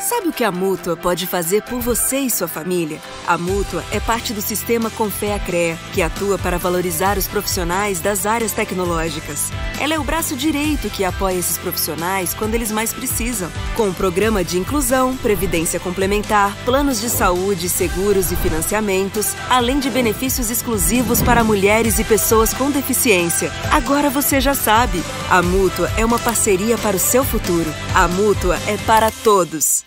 Sabe o que a Mútua pode fazer por você e sua família? A Mútua é parte do sistema Confea-CREA, que atua para valorizar os profissionais das áreas tecnológicas. Ela é o braço direito que apoia esses profissionais quando eles mais precisam. Com um programa de inclusão, previdência complementar, planos de saúde, seguros e financiamentos, além de benefícios exclusivos para mulheres e pessoas com deficiência. Agora você já sabe, a Mútua é uma parceria para o seu futuro. A Mútua é para todos.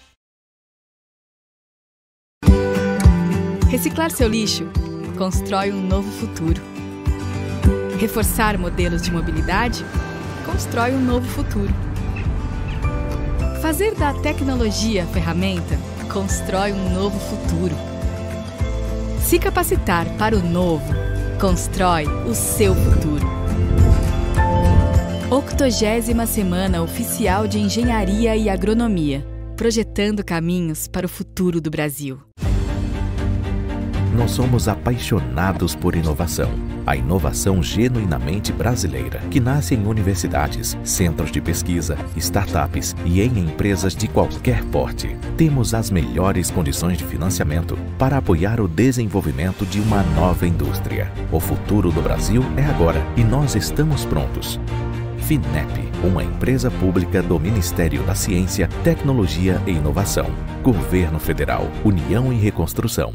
Reciclar seu lixo constrói um novo futuro. Reforçar modelos de mobilidade constrói um novo futuro. Fazer da tecnologia ferramenta constrói um novo futuro. Se capacitar para o novo constrói o seu futuro. 80ª Semana Oficial de Engenharia e Agronomia, projetando caminhos para o futuro do Brasil. Nós somos apaixonados por inovação. A inovação genuinamente brasileira, que nasce em universidades, centros de pesquisa, startups e em empresas de qualquer porte. Temos as melhores condições de financiamento para apoiar o desenvolvimento de uma nova indústria. O futuro do Brasil é agora e nós estamos prontos. FINEP, uma empresa pública do Ministério da Ciência, Tecnologia e Inovação. Governo Federal, União e Reconstrução.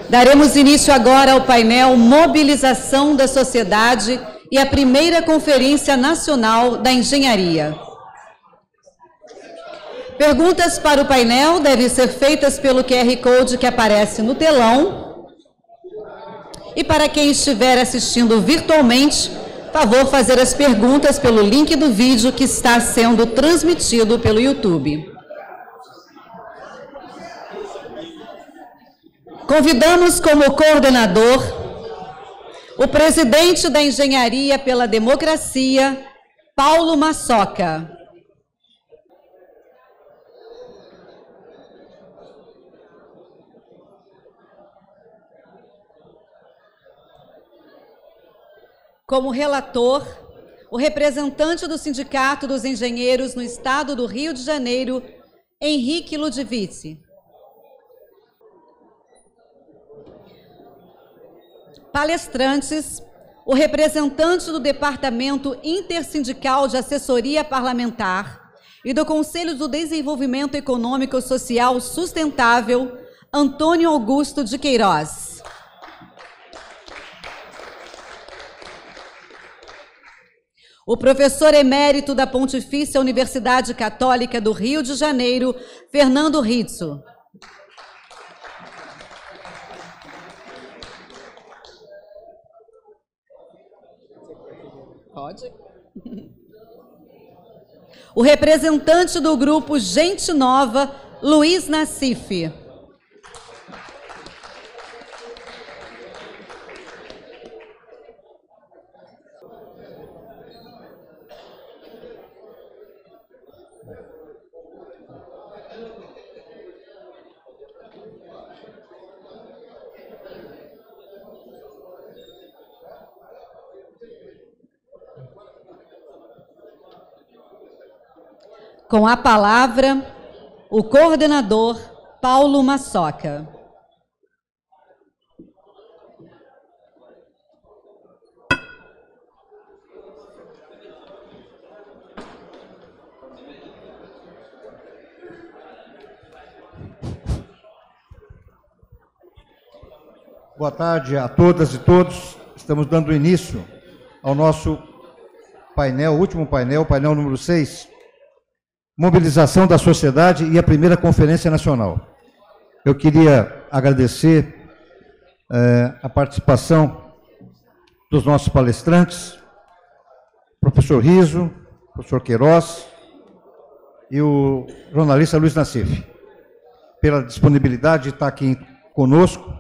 Daremos início agora ao painel Mobilização da Sociedade e a primeira Conferência Nacional da Engenharia. Perguntas para o painel devem ser feitas pelo QR Code que aparece no telão. E para quem estiver assistindo virtualmente, favor fazer as perguntas pelo link do vídeo que está sendo transmitido pelo YouTube. Convidamos como coordenador o presidente da Engenharia pela Democracia, Paulo Massoca. Como relator, o representante do Sindicato dos Engenheiros no Estado do Rio de Janeiro, Henrique Ludovici. Palestrantes, o representante do Departamento Intersindical de Assessoria Parlamentar e do Conselho do Desenvolvimento Econômico e Social Sustentável, Antônio Augusto de Queiroz. O professor emérito da Pontifícia Universidade Católica do Rio de Janeiro, Fernando Rizzo. Pode. O representante do grupo Gente Nova, Luiz Nassif. Com a palavra, o coordenador Paulo Massoca. Boa tarde a todas e todos. Estamos dando início ao nosso painel, último painel, painel número 6, Mobilização da Sociedade e a primeira Conferência Nacional. Eu queria agradecer a participação dos nossos palestrantes, professor Rizzo, professor Queiroz e o jornalista Luiz Nassif, pela disponibilidade de estar aqui conosco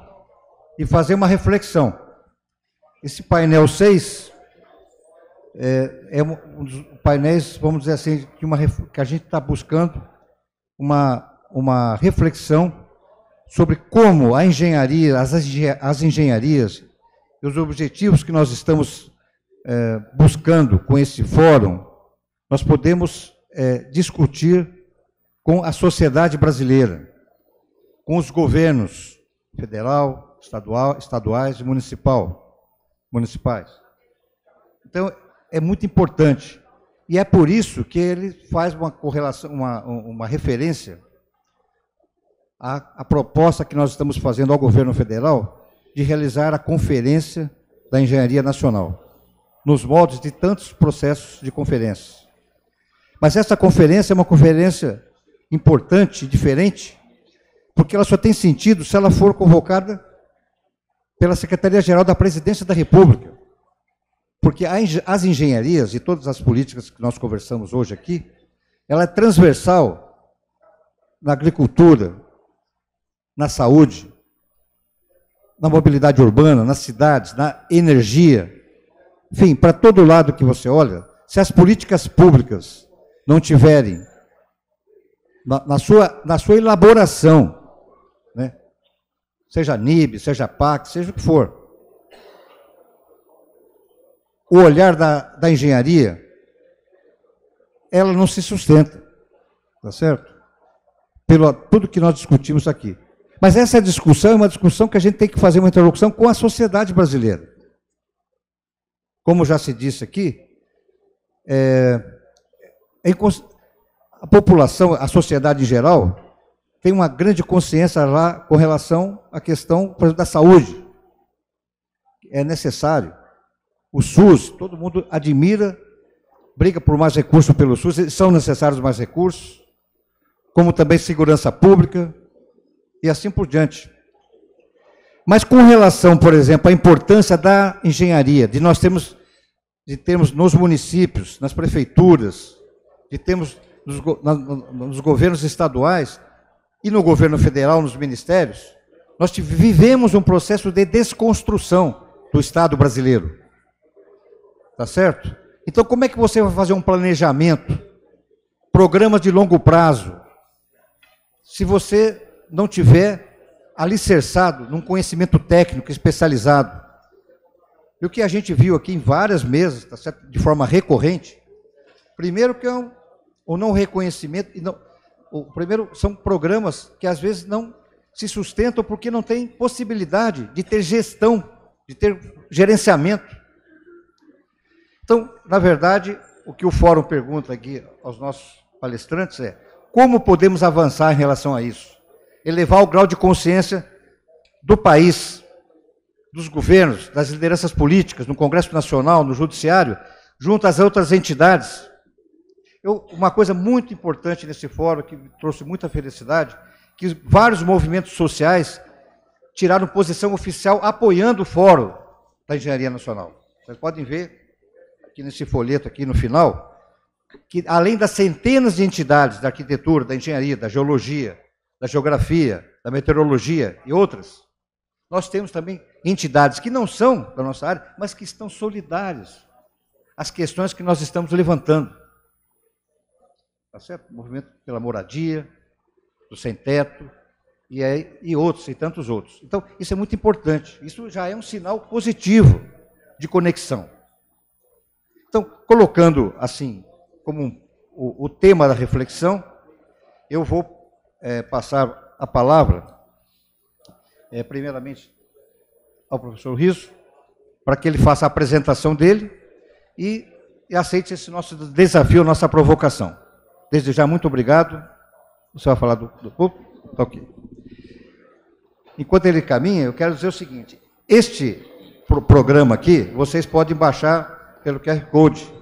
e fazer uma reflexão. Esse painel 6 é um dos painéis, vamos dizer assim, que a gente está buscando uma reflexão sobre como a engenharia, as engenharias e os objetivos que nós estamos buscando com esse fórum, nós podemos discutir com a sociedade brasileira, com os governos federal, estaduais e municipais. Então, é muito importante. E é por isso que ele faz uma correlação, uma referência à proposta que nós estamos fazendo ao governo federal de realizar a Conferência da Engenharia Nacional, nos moldes de tantos processos de conferências. Mas essa conferência é uma conferência importante, diferente, porque ela só tem sentido se ela for convocada pela Secretaria-Geral da Presidência da República. Porque as engenharias e todas as políticas que nós conversamos hoje aqui, ela é transversal na agricultura, na saúde, na mobilidade urbana, nas cidades, na energia. Enfim, para todo lado que você olha, se as políticas públicas não tiverem na sua elaboração, né, seja NIB, seja PAC, seja o que for, o olhar da engenharia, ela não se sustenta, tá certo? Pelo tudo que nós discutimos aqui. Mas essa discussão é uma discussão que a gente tem que fazer uma interlocução com a sociedade brasileira. Como já se disse aqui, a população, a sociedade em geral, tem uma grande consciência lá com relação à questão, por exemplo, da saúde. É necessário. O SUS, todo mundo admira, briga por mais recursos pelo SUS, são necessários mais recursos, como também segurança pública, e assim por diante. Mas com relação, por exemplo, à importância da engenharia, de termos nos municípios, nas prefeituras, de termos nos governos estaduais e no governo federal, nos ministérios, nós vivemos um processo de desconstrução do Estado brasileiro. Tá certo? Então, como é que você vai fazer um planejamento, programas de longo prazo, se você não tiver alicerçado num conhecimento técnico especializado? E o que a gente viu aqui em várias mesas, tá certo? De forma recorrente, primeiro que é o não reconhecimento, primeiro são programas que às vezes não se sustentam porque não tem possibilidade de ter gestão, de ter gerenciamento. Então, na verdade, o que o Fórum pergunta aqui aos nossos palestrantes é: como podemos avançar em relação a isso? Elevar o grau de consciência do país, dos governos, das lideranças políticas, no Congresso Nacional, no Judiciário, junto às outras entidades. Uma coisa muito importante nesse fórum, que me trouxe muita felicidade, que vários movimentos sociais tiraram posição oficial apoiando o Fórum da Engenharia Nacional. Vocês podem ver aqui nesse folheto, aqui no final, que além das centenas de entidades da arquitetura, da engenharia, da geologia, da geografia, da meteorologia e outras, nós temos também entidades que não são da nossa área, mas que estão solidárias às questões que nós estamos levantando. Tá certo? O movimento pela moradia, do sem-teto, e outros, e tantos outros. Então, isso é muito importante. Isso já é um sinal positivo de conexão. Então, colocando assim, como o tema da reflexão, eu vou passar a palavra, primeiramente, ao professor Riso, para que ele faça a apresentação dele e aceite esse nosso desafio, nossa provocação. Desde já, muito obrigado. Você vai falar do público? Tá, ok. Enquanto ele caminha, eu quero dizer o seguinte: este programa aqui, vocês podem baixar pelo QR Code,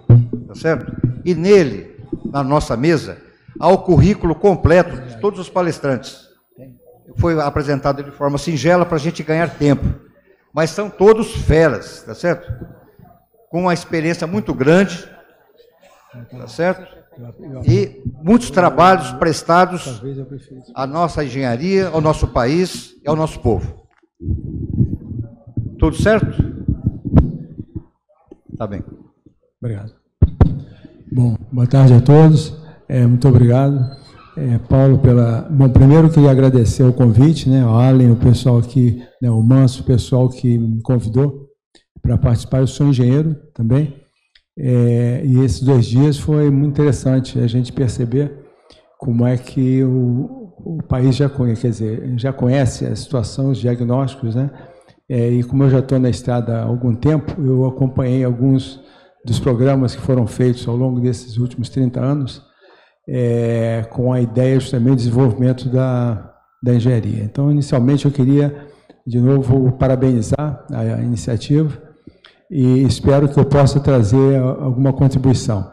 tá certo? E nele, na nossa mesa, há o currículo completo de todos os palestrantes. Foi apresentado de forma singela para a gente ganhar tempo. Mas são todos feras, tá certo? Com uma experiência muito grande, tá certo? E muitos trabalhos prestados à nossa engenharia, ao nosso país e ao nosso povo. Tudo certo? Tá bem. Obrigado. Bom, boa tarde a todos. Muito obrigado Paulo, Bom, primeiro eu queria agradecer o convite, né, ao Allen, o pessoal aqui, né, o Manso, o pessoal que me convidou para participar. Eu sou engenheiro também, e esses 2 dias foi muito interessante a gente perceber como é que o país já conhece a situação, os diagnósticos, né, e como eu já estou na estrada há algum tempo, eu acompanhei alguns dos programas que foram feitos ao longo desses últimos 30 anos, com a ideia justamente do desenvolvimento da engenharia. Então, inicialmente, eu queria, de novo, parabenizar a iniciativa e espero que eu possa trazer alguma contribuição.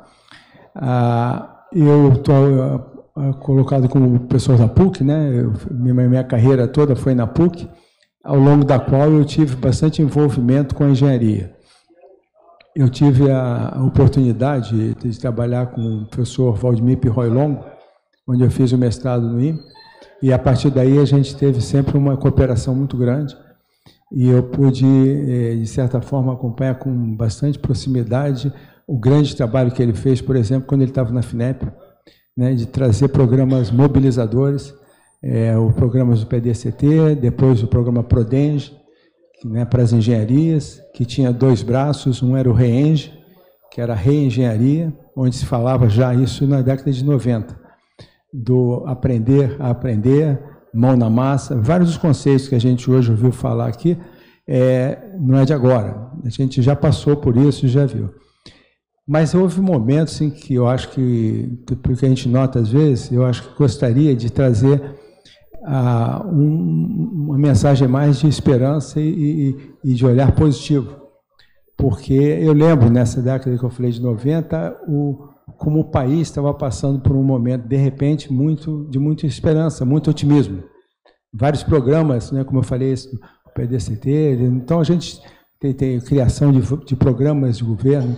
Eu estou colocado como professor da PUC, né? Minha carreira toda foi na PUC, ao longo da qual eu tive bastante envolvimento com a engenharia. Eu tive a oportunidade de trabalhar com o professor Valdemir Pirroy Longo, onde eu fiz o mestrado no IME, e a partir daí a gente teve sempre uma cooperação muito grande, e eu pude, de certa forma, acompanhar com bastante proximidade o grande trabalho que ele fez, por exemplo, quando ele estava na FINEP, né, de trazer programas mobilizadores, os programas do PDCT, depois o programa PRODENGE, né, para as engenharias, que tinha 2 braços, um era o REENGE, que era a reengenharia, onde se falava já isso na década de 90, do aprender a aprender, mão na massa, vários dos conceitos que a gente hoje ouviu falar aqui, não é de agora, a gente já passou por isso, já viu. Mas houve momentos em que eu acho porque a gente nota às vezes, eu acho que gostaria de trazer uma mensagem mais de esperança e de olhar positivo. Porque eu lembro, nessa década que eu falei de 90, como o país estava passando por um momento, de repente, de muita esperança, muito otimismo. Vários programas, né, como eu falei, o PDCT, então a gente tem criação de programas de governo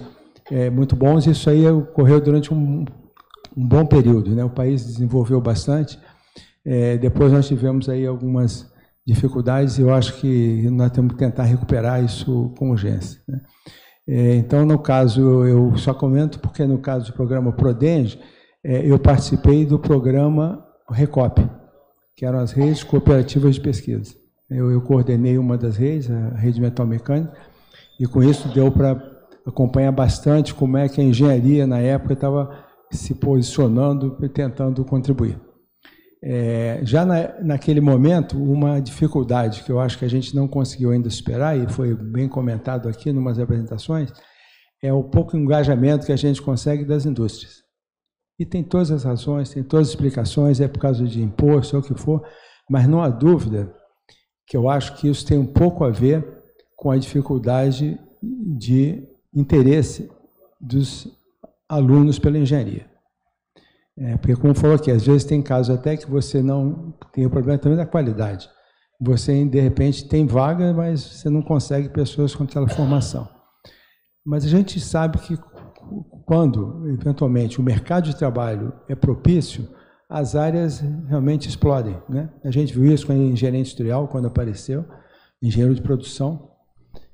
muito bons, e isso aí ocorreu durante um bom período, né? O país desenvolveu bastante. Depois nós tivemos aí algumas dificuldades, e eu acho que nós temos que tentar recuperar isso com urgência, né? Então, no caso, eu só comento porque no caso do programa PRODENGE, eu participei do programa RECOP, que eram as redes cooperativas de pesquisa. Eu coordenei uma das redes, a Rede Metal Mecânica, e com isso deu para acompanhar bastante como é que a engenharia, na época, estava se posicionando e tentando contribuir. Já naquele momento, uma dificuldade que eu acho que a gente não conseguiu ainda superar, e foi bem comentado aqui em umas apresentações, é o pouco engajamento que a gente consegue das indústrias. E tem todas as razões, tem todas as explicações, é por causa de imposto, ou o que for, mas não há dúvida que eu acho que isso tem um pouco a ver com a dificuldade de interesse dos alunos pela engenharia. Porque, como falou aqui, às vezes tem casos até que você não tem o problema também da qualidade. Você, de repente, tem vaga, mas você não consegue pessoas com aquela formação. Mas a gente sabe que quando, eventualmente, o mercado de trabalho é propício, as áreas realmente explodem, né? A gente viu isso com a engenharia industrial, quando apareceu, engenheiro de produção,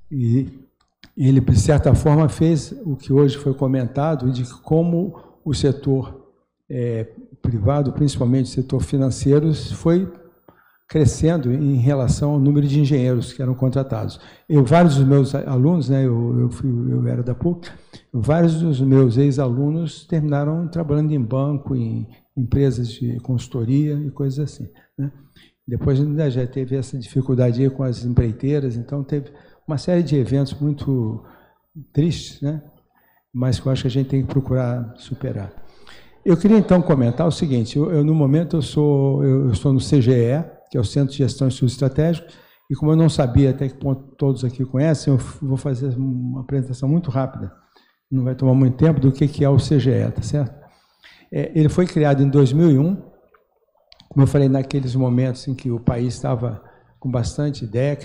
e ele, de certa forma, fez o que hoje foi comentado, de como o setor privado, principalmente o setor financeiro, foi crescendo em relação ao número de engenheiros que eram contratados. Vários dos meus alunos, né, eu era da PUC, vários dos meus ex-alunos terminaram trabalhando em banco, em empresas de consultoria e coisas assim, né? Depois ainda já teve essa dificuldade aí com as empreiteiras, então teve uma série de eventos muito tristes, né? Mas que eu acho que a gente tem que procurar superar. Eu queria, então, comentar o seguinte, no momento eu estou no CGE, que é o Centro de Gestão e Estudos Estratégicos, e como eu não sabia até que ponto todos aqui conhecem, eu vou fazer uma apresentação muito rápida, não vai tomar muito tempo, do que é o CGE, tá certo? Ele foi criado em 2001, como eu falei, naqueles momentos em que o país estava com bastante ideia,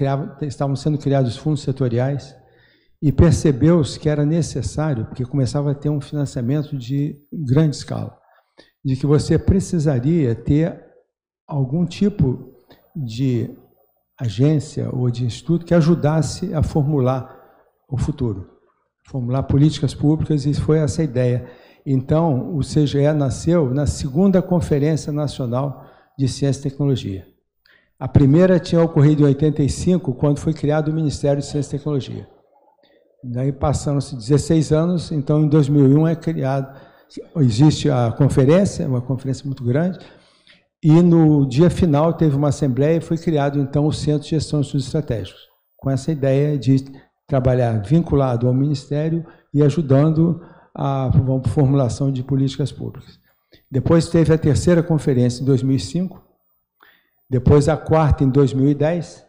estavam sendo criados fundos setoriais, e percebeu-se que era necessário, porque começava a ter um financiamento de grande escala, de que você precisaria ter algum tipo de agência ou de instituto que ajudasse a formular o futuro, formular políticas públicas, e foi essa a ideia. Então, o CGE nasceu na segunda Conferência Nacional de Ciência e Tecnologia. A primeira tinha ocorrido em 85, quando foi criado o Ministério de Ciência e Tecnologia. Daí passaram-se 16 anos, então em 2001 é criado, existe a conferência, uma conferência muito grande, e no dia final teve uma assembleia e foi criado então o Centro de Gestão de Estudos Estratégicos, com essa ideia de trabalhar vinculado ao Ministério e ajudando a formulação de políticas públicas. Depois teve a terceira conferência em 2005, depois a quarta em 2010,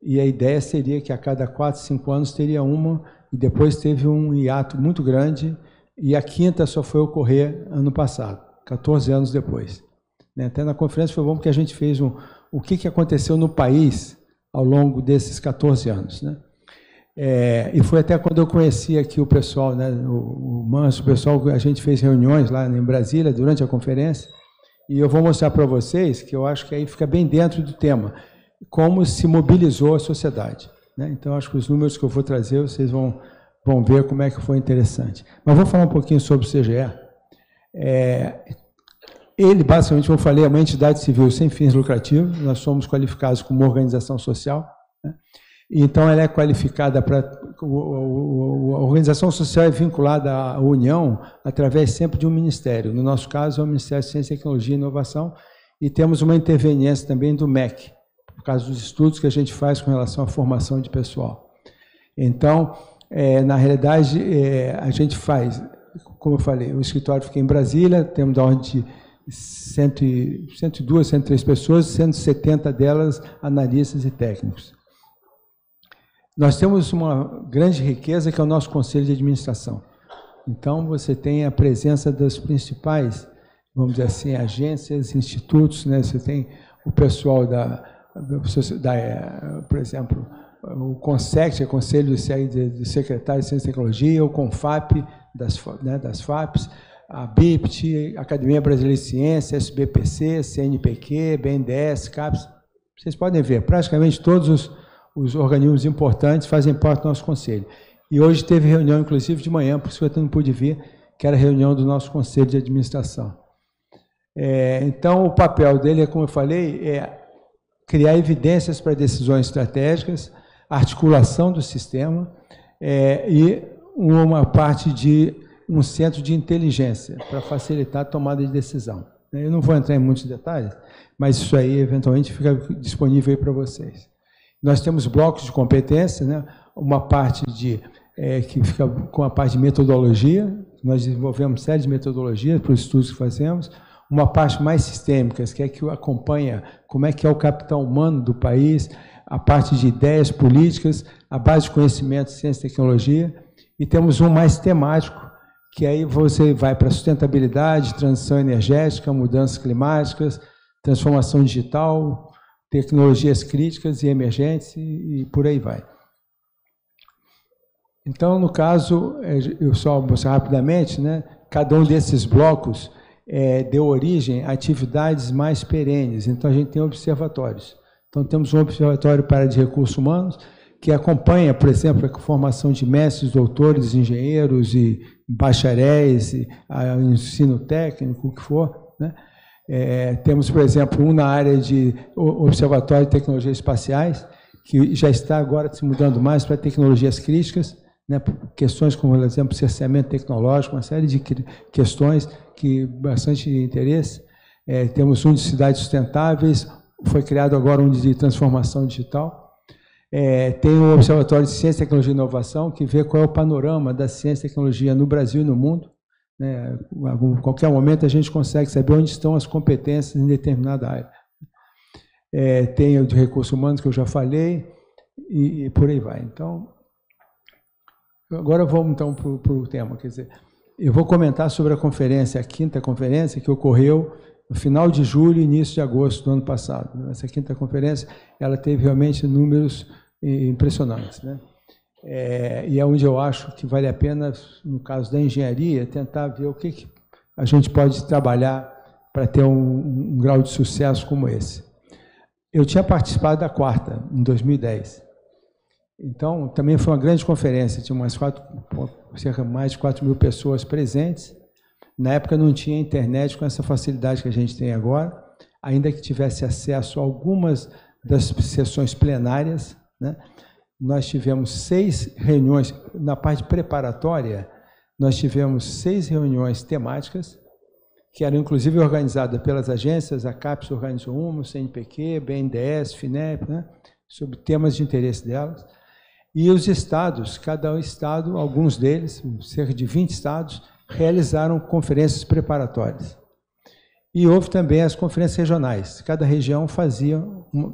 e a ideia seria que a cada 4, 5 anos teria uma, e depois teve um hiato muito grande, e a quinta só foi ocorrer ano passado, 14 anos depois. Até na conferência foi bom porque a gente fez o que aconteceu no país ao longo desses 14 anos. Né? E foi até quando eu conheci aqui o pessoal, né, o Manso, o pessoal, a gente fez reuniões lá em Brasília durante a conferência, e eu vou mostrar para vocês, que eu acho que aí fica bem dentro do tema, como se mobilizou a sociedade. Né? Então, acho que os números que eu vou trazer, vocês vão ver como é que foi interessante. Mas vou falar um pouquinho sobre o CGE. Ele, basicamente, como eu falei, é uma entidade civil sem fins lucrativos, nós somos qualificados como organização social, né? Então ela é qualificada para... A organização social é vinculada à União através sempre de um ministério, no nosso caso é o Ministério de Ciência, Tecnologia e Inovação, e temos uma interveniência também do MEC, por causa dos estudos que a gente faz com relação à formação de pessoal. Então, na realidade, a gente faz, como eu falei, o escritório fica em Brasília, temos da ordem de 102, 103 pessoas, 170 delas analistas e técnicos. Nós temos uma grande riqueza que é o nosso Conselho de Administração. Então, você tem a presença das principais, vamos dizer assim, agências, institutos, né? Você tem o pessoal por exemplo, o CONSEC, que é Conselho de Secretários de Ciência e Tecnologia, o CONFAP, das FAPs, a BIPT, Academia Brasileira de Ciência, SBPC, CNPq, BNDES, CAPES. Vocês podem ver, praticamente todos os organismos importantes fazem parte do nosso conselho. E hoje teve reunião, inclusive, de manhã, por isso eu não pude vir, que era a reunião do nosso Conselho de Administração. Então, o papel dele, como eu falei, é criar evidências para decisões estratégicas, articulação do sistema e uma parte de um centro de inteligência para facilitar a tomada de decisão. Eu não vou entrar em muitos detalhes, mas isso aí, eventualmente, fica disponível aí para vocês. Nós temos blocos de competência, né? Uma parte que fica com a parte de metodologia, nós desenvolvemos série de metodologias para os estudos que fazemos, uma parte mais sistêmica, que é que acompanha como é que é o capital humano do país, a parte de ideias políticas, a base de conhecimento, ciência e tecnologia, e temos um mais temático, que aí você vai para sustentabilidade, transição energética, mudanças climáticas, transformação digital, tecnologias críticas e emergentes, e por aí vai. Então, no caso, eu só vou mostrar rapidamente, né? Cada um desses blocos deu origem a atividades mais perenes. Então, a gente tem observatórios. Então, temos um observatório para de recursos humanos, que acompanha, por exemplo, a formação de mestres, doutores, engenheiros e bacharéis, ensino técnico, o que for, né? Temos, por exemplo, um na área de observatório de tecnologias espaciais, que já está agora se mudando mais para tecnologias críticas, né? Questões como, por exemplo, cerceamento tecnológico, uma série de questões que bastante interesse. Temos um de cidades sustentáveis, foi criado agora um de transformação digital. Tem o Observatório de Ciência, Tecnologia e Inovação, que vê qual é o panorama da ciência e tecnologia no Brasil e no mundo. Em qualquer momento a gente consegue saber onde estão as competências em determinada área. Tem o de recursos humanos, que eu já falei, e por aí vai. Então, agora vamos então para o tema. Quer dizer, eu vou comentar sobre a conferência, a quinta conferência, que ocorreu no final de julho e início de agosto do ano passado. Essa quinta conferência, ela teve realmente números impressionantes, né? E é onde eu acho que vale a pena, no caso da engenharia, tentar ver o que a gente pode trabalhar para ter um grau de sucesso como esse. Eu tinha participado da quarta, em 2010. Então, também foi uma grande conferência, tinha mais de 4 mil pessoas presentes. Na época não tinha internet com essa facilidade que a gente tem agora, ainda que tivesse acesso a algumas das sessões plenárias, né? Nós tivemos 6 reuniões, na parte preparatória, nós tivemos 6 reuniões temáticas, que eram inclusive organizadas pelas agências, a CAPES organizou uma, o CNPq, BNDES, FINEP, né? Sobre temas de interesse delas. E os estados, cada estado, alguns deles, cerca de 20 estados, realizaram conferências preparatórias. E houve também as conferências regionais. Cada região fazia,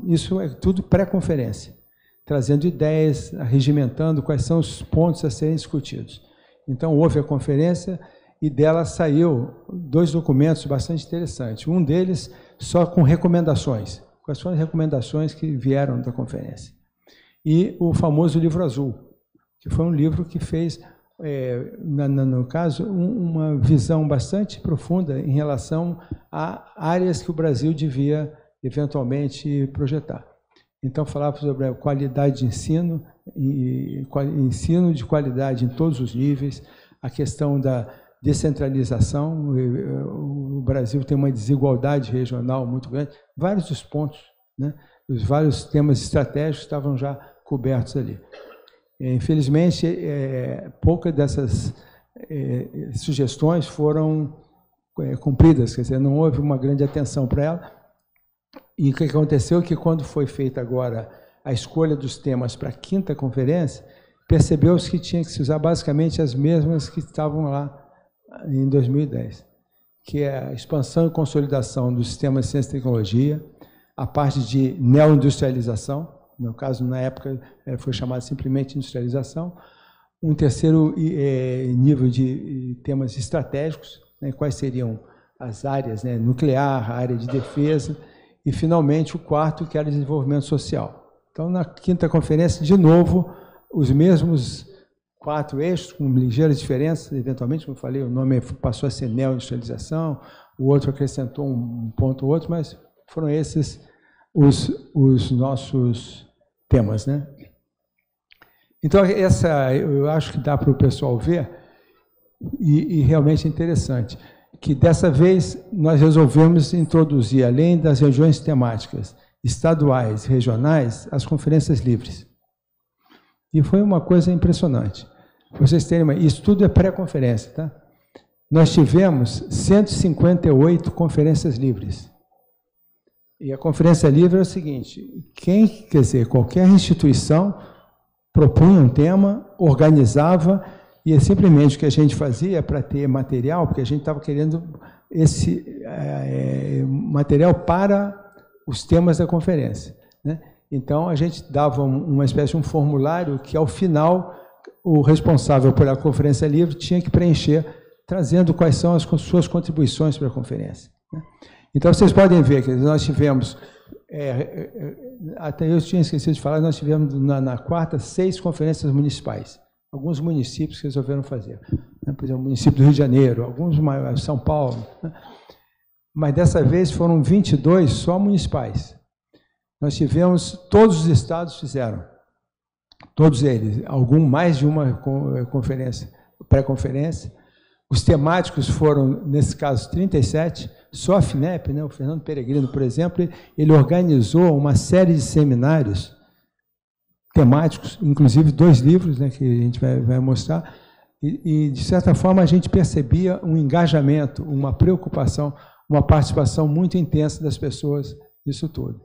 isso é tudo pré-conferência, trazendo ideias, arregimentando quais são os pontos a serem discutidos. Então, houve a conferência e dela saiu 2 documentos bastante interessantes. Um deles só com recomendações. Quais foram as recomendações que vieram da conferência? E o famoso livro azul, que foi um livro que fez, no caso, uma visão bastante profunda em relação a áreas que o Brasil devia eventualmente projetar. Então, falava sobre a qualidade de ensino, e ensino de qualidade em todos os níveis, a questão da descentralização, o Brasil tem uma desigualdade regional muito grande, vários dos pontos, né? Os vários temas estratégicos estavam já cobertos ali. Infelizmente, poucas dessas sugestões foram cumpridas, quer dizer, não houve uma grande atenção para ela. E o que aconteceu é que, quando foi feita agora a escolha dos temas para a 5ª conferência, percebeu-se que tinha que se usar basicamente as mesmas que estavam lá em 2010, que é a expansão e consolidação do sistema de ciência e tecnologia, a parte de neoindustrialização, no caso, na época, foi chamado simplesmente industrialização, um terceiro nível de temas estratégicos, né, quais seriam as áreas, né, nuclear, a área de defesa, e, finalmente, o 4º, que era desenvolvimento social. Então, na 5ª conferência, de novo, os mesmos 4 eixos, com ligeiras diferenças, eventualmente, como eu falei, o nome passou a ser neoindustrialização, o outro acrescentou um ponto ou outro, mas foram esses os nossos temas, né? Então, eu acho que dá para o pessoal ver, e realmente é interessante, que dessa vez nós resolvemos introduzir, além das regiões temáticas estaduais e regionais, as conferências livres. E foi uma coisa impressionante. Vocês terem isso tudo é pré-conferência, tá? Nós tivemos 158 conferências livres. E a conferência livre é o seguinte: quer dizer, qualquer instituição propunha um tema, organizava, e simplesmente o que a gente fazia para ter material, porque a gente estava querendo esse material para os temas da conferência, né? Então, a gente dava uma espécie de um formulário que, ao final, o responsável pela conferência livre tinha que preencher, trazendo quais são as suas contribuições para a conferência, né? Então, vocês podem ver que nós tivemos, até eu tinha esquecido de falar, nós tivemos na 4ª 6 conferências municipais. Alguns municípios resolveram fazer, né? Por exemplo, o município do Rio de Janeiro, alguns maiores, São Paulo, né? Mas dessa vez foram 22 só municipais. Nós tivemos, todos os estados fizeram, todos eles, mais de uma conferência, pré-conferência. Os temáticos foram, nesse caso, 37, só a FINEP, né? O Fernando Peregrino, por exemplo, ele organizou uma série de seminários temáticos, inclusive 2 livros, né, que a gente vai mostrar, e, de certa forma, a gente percebia um engajamento, uma preocupação, uma participação muito intensa das pessoas nisso tudo.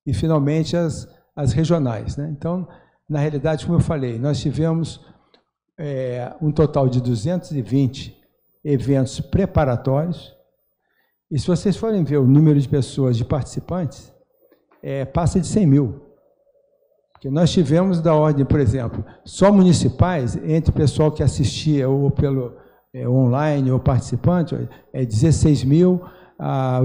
E, finalmente, as regionais, né? Então, na realidade, como eu falei, nós tivemos um total de 220 eventos preparatórios, e se vocês forem ver o número de pessoas, de participantes, passa de 100 mil. Porque nós tivemos da ordem, por exemplo, só municipais, entre o pessoal que assistia ou pelo online ou participante, 16 mil,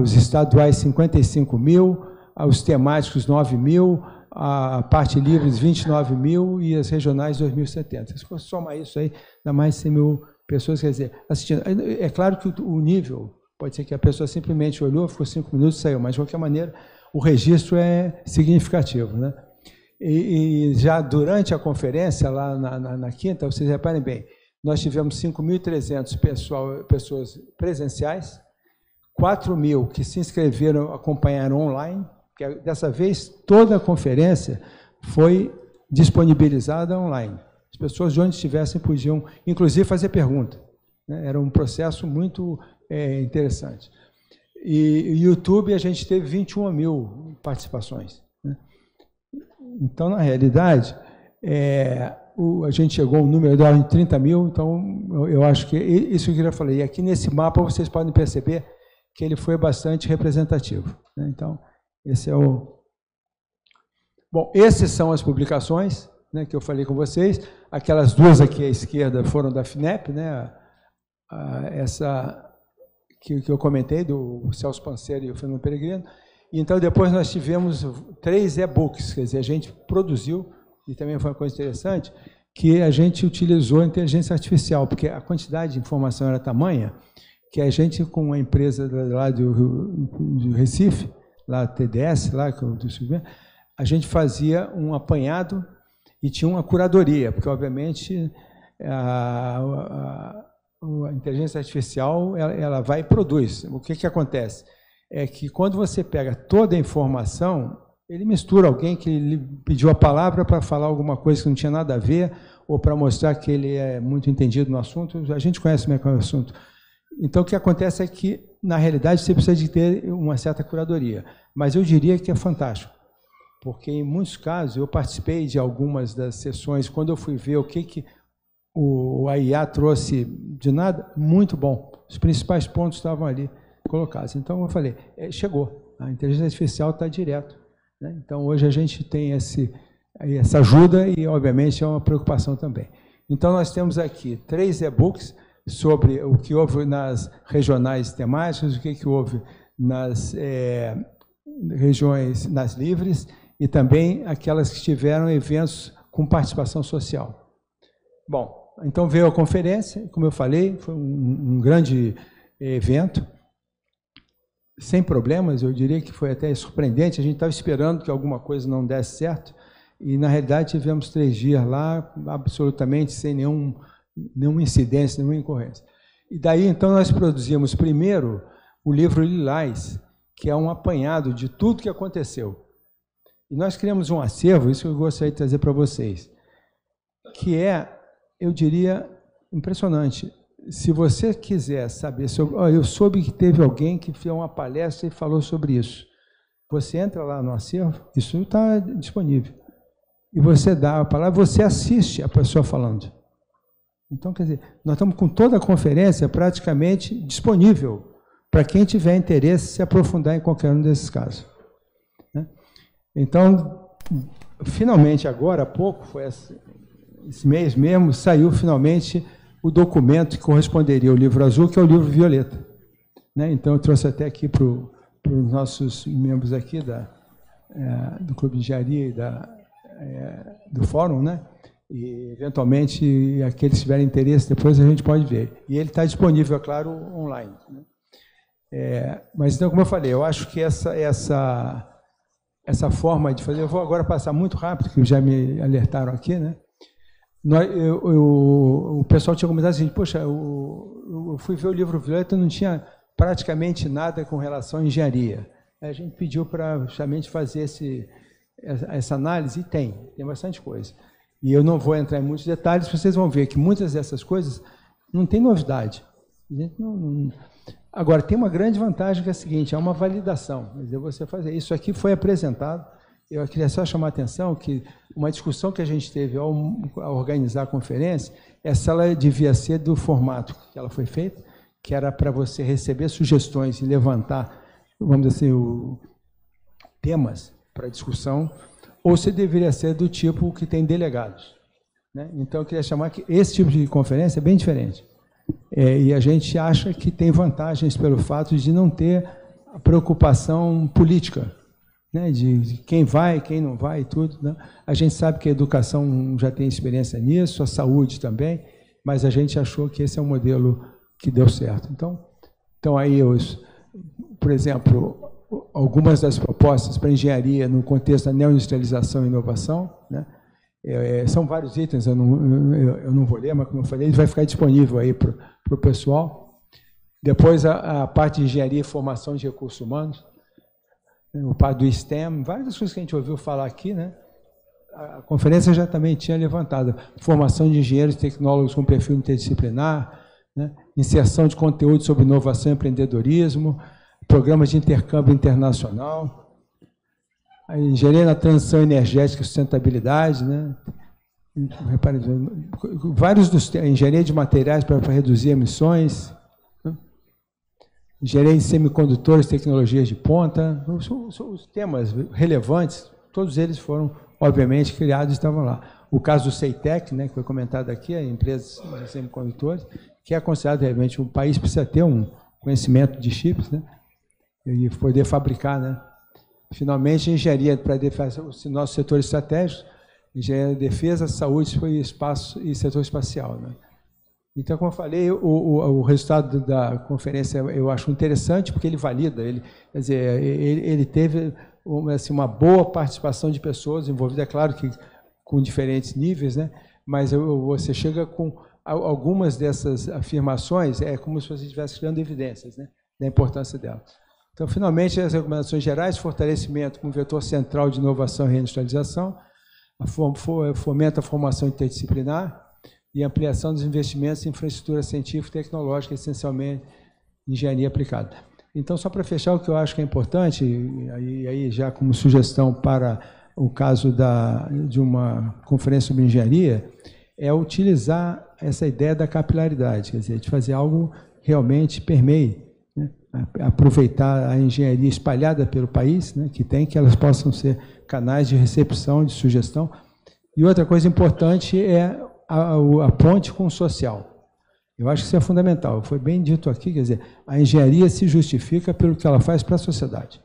os estaduais 55 mil, os temáticos 9 mil, a parte livre 29 mil e as regionais 2.070. Se você somar isso aí, dá mais de 100 mil pessoas, quer dizer, assistindo. É claro que o nível, pode ser que a pessoa simplesmente olhou, ficou 5 minutos e saiu, mas de qualquer maneira o registro é significativo, né? E já durante a conferência, lá na 5ª, vocês reparem bem, nós tivemos 5.300 pessoas presenciais, 4.000 que se inscreveram, acompanharam online, que dessa vez toda a conferência foi disponibilizada online. As pessoas de onde estivessem podiam, inclusive, fazer pergunta, né? Era um processo muito interessante. E YouTube a gente teve 21.000 participações, né? Então, na realidade, a gente chegou ao número de 30.000, então eu acho que isso que eu falei. E aqui nesse mapa vocês podem perceber que ele foi bastante representativo, né? Então, esse é o... Bom, essas são as publicações, né, que eu falei com vocês. Aquelas duas aqui à esquerda foram da FINEP, né? Essa que eu comentei, do Celso Panceiro e o Fernando Peregrino. E então, depois nós tivemos 3 e-books, quer dizer, a gente produziu, e também foi uma coisa interessante, que a gente utilizou a inteligência artificial, porque a quantidade de informação era tamanha que a gente, com a empresa lá do Recife, lá TDS, lá, a gente fazia um apanhado e tinha uma curadoria, porque, obviamente, a inteligência artificial ela vai e produz. O que acontece? É que quando você pega toda a informação, ele mistura alguém que lhe pediu a palavra para falar alguma coisa que não tinha nada a ver, ou para mostrar que ele é muito entendido no assunto. A gente conhece como é que é o assunto. Então, o que acontece é que, na realidade, você precisa de ter uma certa curadoria. Mas eu diria que é fantástico, porque, em muitos casos, eu participei de algumas das sessões, quando eu fui ver o que a IA trouxe de nada, muito bom. Os principais pontos estavam ali colocados. Então, eu falei, chegou. A inteligência artificial está direto, né? Então, hoje a gente tem essa ajuda e, obviamente, é uma preocupação também. Então, nós temos aqui 3 e-books sobre o que houve nas regionais temáticas, o que houve nas regiões, nas livres, e também aquelas que tiveram eventos com participação social. Bom, então veio a conferência, como eu falei, foi um grande evento, sem problemas, eu diria que foi até surpreendente, a gente estava esperando que alguma coisa não desse certo, e na realidade tivemos 3 dias lá, absolutamente sem nenhuma incidência, nenhuma incorrência. E daí, então, nós produzimos primeiro o livro Lilás, que é um apanhado de tudo que aconteceu. E nós criamos um acervo, isso que eu gostaria de trazer para vocês, que eu diria, impressionante. Se você quiser saber sobre... eu soube que teve alguém que fez uma palestra e falou sobre isso. Você entra lá no acervo, isso está disponível. E você dá a palavra, você assiste a pessoa falando. Então, quer dizer, nós estamos com toda a conferência praticamente disponível para quem tiver interesse se aprofundar em qualquer um desses casos, né? Então, finalmente, agora há pouco, foi esse mês mesmo, saiu finalmente o documento que corresponderia ao livro azul, que é o livro violeta, né? Então, eu trouxe até aqui para os nossos membros aqui do Clube de Engenharia e do Fórum, né? E, eventualmente, aqueles que tiverem interesse, depois a gente pode ver. E ele está disponível, é claro, online, né? Mas, então, como eu falei, eu acho que essa forma de fazer... Eu vou agora passar muito rápido, que já me alertaram aqui, né? O pessoal tinha comentado assim, poxa, eu fui ver o livro violeta, não tinha praticamente nada com relação à engenharia. A gente pediu para justamente fazer essa análise, e tem bastante coisa. E eu não vou entrar em muitos detalhes, vocês vão ver que muitas dessas coisas não tem novidade. Agora, tem uma grande vantagem que é a seguinte, é uma validação. Quer dizer, você fazer isso aqui foi apresentado. Eu queria só chamar a atenção que uma discussão que a gente teve ao organizar a conferência, essa ela devia ser do formato que ela foi feita, que era para você receber sugestões e levantar, vamos dizer assim, temas para discussão, ou se deveria ser do tipo que tem delegados, né? Então, eu queria chamar que esse tipo de conferência é bem diferente. E a gente acha que tem vantagens pelo fato de não ter a preocupação política, né? De quem vai, quem não vai e tudo, né? A gente sabe que a educação já tem experiência nisso, a saúde também, mas a gente achou que esse é um modelo que deu certo. Então aí, por exemplo, algumas das propostas para engenharia no contexto da neoindustrialização e inovação, né? São vários itens, eu não vou ler, mas como eu falei, ele vai ficar disponível aí para o pessoal. Depois a parte de engenharia e formação de recursos humanos, o parte do STEM, várias coisas que a gente ouviu falar aqui, né? A conferência já também tinha levantado formação de engenheiros e tecnólogos com perfil interdisciplinar, né? Inserção de conteúdo sobre inovação e empreendedorismo, programas de intercâmbio internacional, a engenharia na transição energética e sustentabilidade, né? Vários dos engenharia de materiais para reduzir emissões, né? Engenharia em semicondutores, tecnologias de ponta, os temas relevantes, todos eles foram, obviamente, criados e estavam lá. O caso do CEITEC, né, que foi comentado aqui, a empresa de semicondutores, que é considerado realmente um país precisa ter um conhecimento de chips, né, e poder fabricar, né. Finalmente, engenharia para defesa, os nossos setores estratégicos, engenharia de defesa, saúde e espaço e setor espacial, né. Então, como eu falei, o resultado da conferência eu acho interessante, porque ele valida, quer dizer, ele teve assim, uma boa participação de pessoas envolvidas, é claro que com diferentes níveis, né? Mas você chega com algumas dessas afirmações, é como se você estivesse criando evidências, né, da importância dela. Então, finalmente, as recomendações gerais, fortalecimento como vetor central de inovação e reindustrialização, fomenta a formação interdisciplinar e ampliação dos investimentos em infraestrutura científica e tecnológica, essencialmente engenharia aplicada. Então, só para fechar, o que eu acho que é importante, e aí já como sugestão para o caso de uma conferência sobre engenharia, é utilizar essa ideia da capilaridade, quer dizer, de fazer algo realmente permeie, né? Aproveitar a engenharia espalhada pelo país, né, que elas possam ser canais de recepção, de sugestão. E outra coisa importante é a ponte com o social. Eu acho que isso é fundamental. Foi bem dito aqui, quer dizer, a engenharia se justifica pelo que ela faz para a sociedade.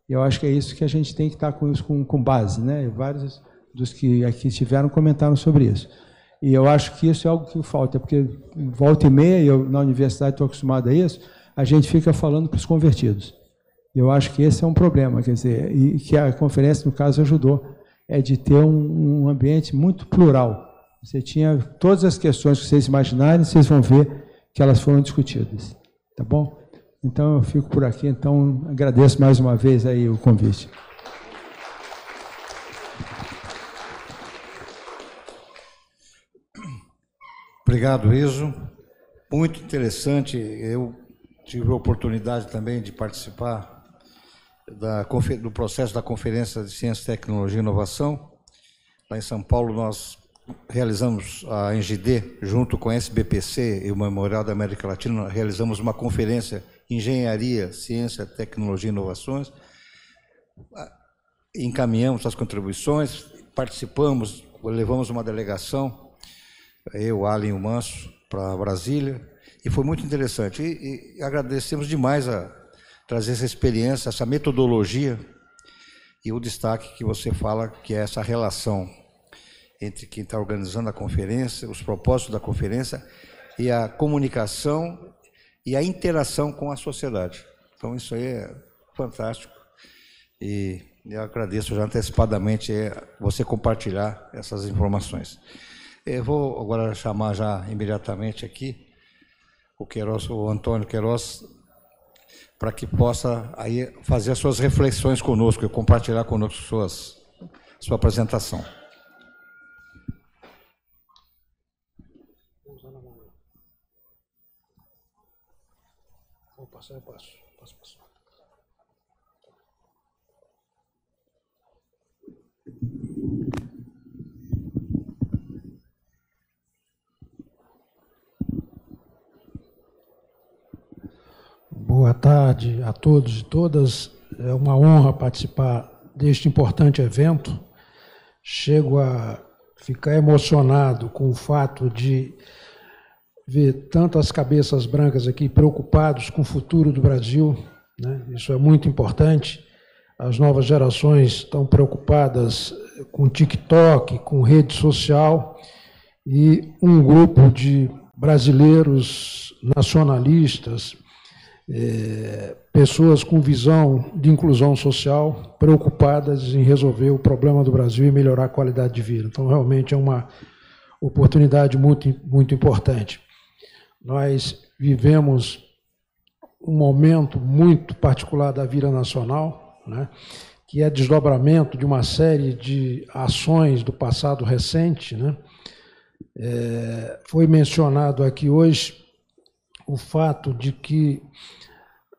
Eu acho que é isso que a gente tem que estar com base, né? Vários dos que aqui estiveram comentaram sobre isso. E eu acho que isso é algo que falta, porque volta e meia, eu na universidade estou acostumado a isso, a gente fica falando para os convertidos. Eu acho que esse é um problema, quer dizer, e que a conferência, no caso, ajudou, é de ter um ambiente muito plural. Você tinha todas as questões que vocês imaginarem, vocês vão ver que elas foram discutidas. Tá bom? Então, eu fico por aqui. Então, agradeço mais uma vez aí o convite. Obrigado, Iso. Muito interessante. Eu tive a oportunidade também de participar do processo da Conferência de Ciência, Tecnologia e Inovação. Lá em São Paulo, nós realizamos a ENGID, junto com a SBPC e o Memorial da América Latina, realizamos uma conferência Engenharia, Ciência, Tecnologia e Inovações. Encaminhamos as contribuições, participamos, levamos uma delegação, eu, Alan e o Manso, para Brasília, e foi muito interessante. E agradecemos demais a trazer essa experiência, essa metodologia, e o destaque que você fala, que é essa relação entre quem está organizando a conferência, os propósitos da conferência, e a comunicação e a interação com a sociedade. Então, isso aí é fantástico. E eu agradeço já antecipadamente você compartilhar essas informações. Eu vou agora chamar já imediatamente aqui o Antônio Queiroz, para que possa aí fazer as suas reflexões conosco e compartilhar conosco sua apresentação. Eu posso. Boa tarde a todos e todas. É uma honra participar deste importante evento. Chego a ficar emocionado com o fato de ver tantas cabeças brancas aqui preocupados com o futuro do Brasil, né? Isso é muito importante. As novas gerações estão preocupadas com TikTok, com rede social, e um grupo de brasileiros nacionalistas pessoas com visão de inclusão social, preocupadas em resolver o problema do Brasil e melhorar a qualidade de vida. Então, realmente é uma oportunidade muito, muito importante. Nós vivemos um momento muito particular da vida nacional, né, que é desdobramento de uma série de ações do passado recente, né. Foi mencionado aqui hoje o fato de que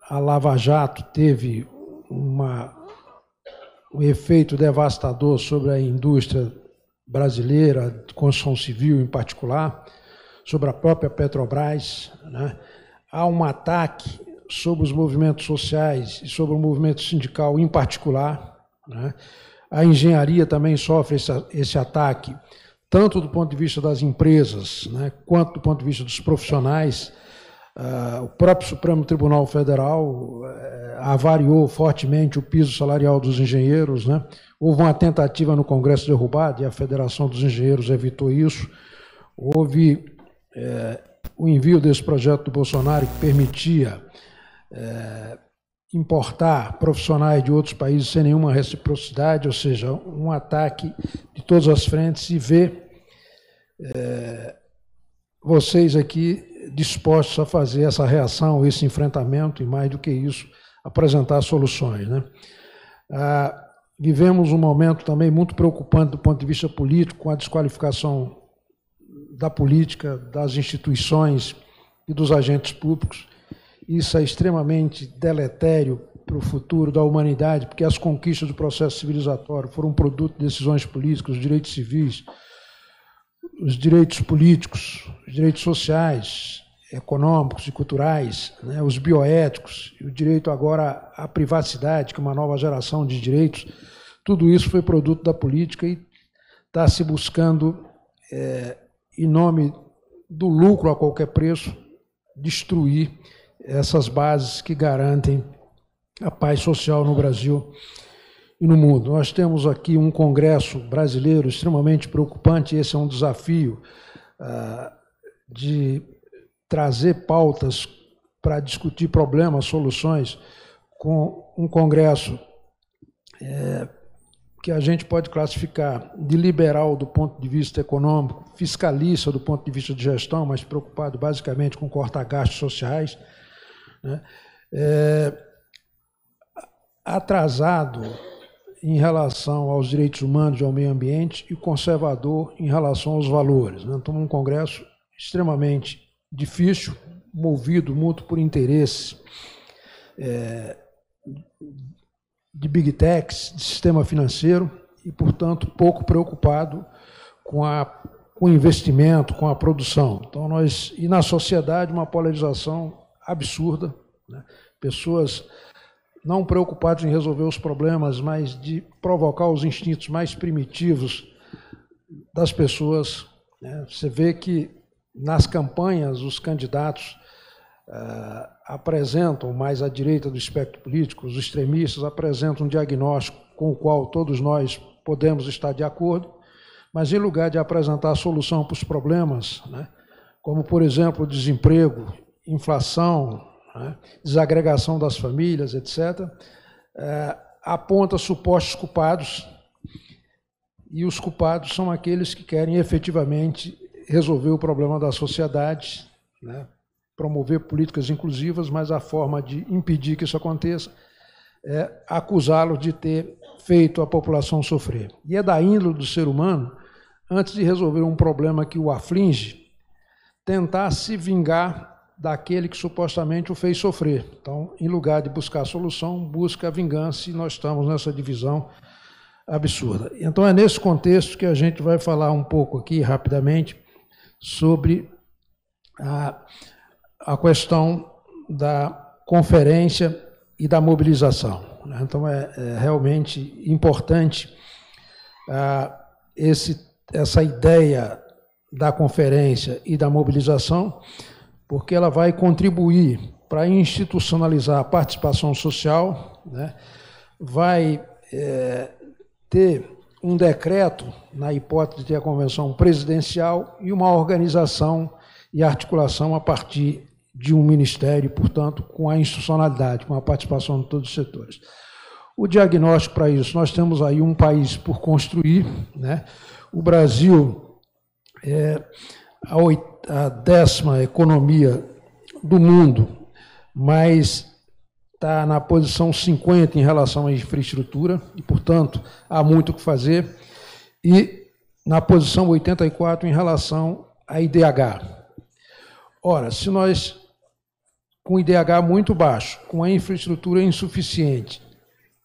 a Lava Jato teve um efeito devastador sobre a indústria brasileira, de construção civil em particular, sobre a própria Petrobras, né? Há um ataque sobre os movimentos sociais e sobre o movimento sindical em particular, né? A engenharia também sofre esse ataque, tanto do ponto de vista das empresas, né, quanto do ponto de vista dos profissionais. O próprio Supremo Tribunal Federal avariou fortemente o piso salarial dos engenheiros, né? Houve uma tentativa no Congresso de derrubar, e a Federação dos Engenheiros evitou isso. Houve o envio desse projeto do Bolsonaro que permitia importar profissionais de outros países sem nenhuma reciprocidade, ou seja, um ataque de todas as frentes, e ver vocês aqui dispostos a fazer essa reação, esse enfrentamento, e mais do que isso, apresentar soluções, né? Vivemos um momento também muito preocupante do ponto de vista político, com a desqualificação da política, das instituições e dos agentes públicos. Isso é extremamente deletério para o futuro da humanidade, porque as conquistas do processo civilizatório foram produto de decisões políticas, os direitos civis, os direitos políticos, os direitos sociais, econômicos e culturais, né, os bioéticos, o direito agora à privacidade, que é uma nova geração de direitos. Tudo isso foi produto da política e está se buscando, em nome do lucro a qualquer preço, destruir essas bases que garantem a paz social no Brasil e no mundo. Nós temos aqui um Congresso brasileiro extremamente preocupante, esse é um desafio de trazer pautas para discutir problemas, soluções, com um Congresso que a gente pode classificar de liberal do ponto de vista econômico, fiscalista do ponto de vista de gestão, mas preocupado basicamente com cortar gastos sociais, né? Atrasado em relação aos direitos humanos e ao meio ambiente e conservador em relação aos valores, né? Então, um Congresso extremamente difícil, movido muito por interesses de big techs, de sistema financeiro, e, portanto, pouco preocupado com o investimento, com a produção. Então, e na sociedade, uma polarização absurda, né? Pessoas não preocupadas em resolver os problemas, mas de provocar os instintos mais primitivos das pessoas, né? Você vê que nas campanhas os candidatos apresentam, mais à direita do espectro político, os extremistas apresentam um diagnóstico com o qual todos nós podemos estar de acordo, mas em lugar de apresentar a solução para os problemas, né, como, por exemplo, desemprego, inflação, né, desagregação das famílias, etc., aponta supostos culpados, e os culpados são aqueles que querem efetivamente resolver o problema da sociedade, né, promover políticas inclusivas, mas a forma de impedir que isso aconteça é acusá-lo de ter feito a população sofrer. E é da índole do ser humano, antes de resolver um problema que o aflige, tentar se vingar daquele que supostamente o fez sofrer. Então, em lugar de buscar a solução, busca a vingança, e nós estamos nessa divisão absurda. Então, é nesse contexto que a gente vai falar um pouco aqui, rapidamente, sobre a questão da conferência e da mobilização. Então, é realmente importante essa ideia da conferência e da mobilização, porque ela vai contribuir para institucionalizar a participação social, né? Vai ter um decreto, na hipótese de ter a convenção presidencial, e uma organização e articulação a partir de um ministério, portanto, com a institucionalidade, com a participação de todos os setores. O diagnóstico para isso, nós temos aí um país por construir, né? O Brasil é a 10ª economia do mundo, mas está na posição 50 em relação à infraestrutura, e, portanto, há muito o que fazer, e na posição 84 em relação a IDH. Ora, se nós, com IDH muito baixo, com a infraestrutura insuficiente,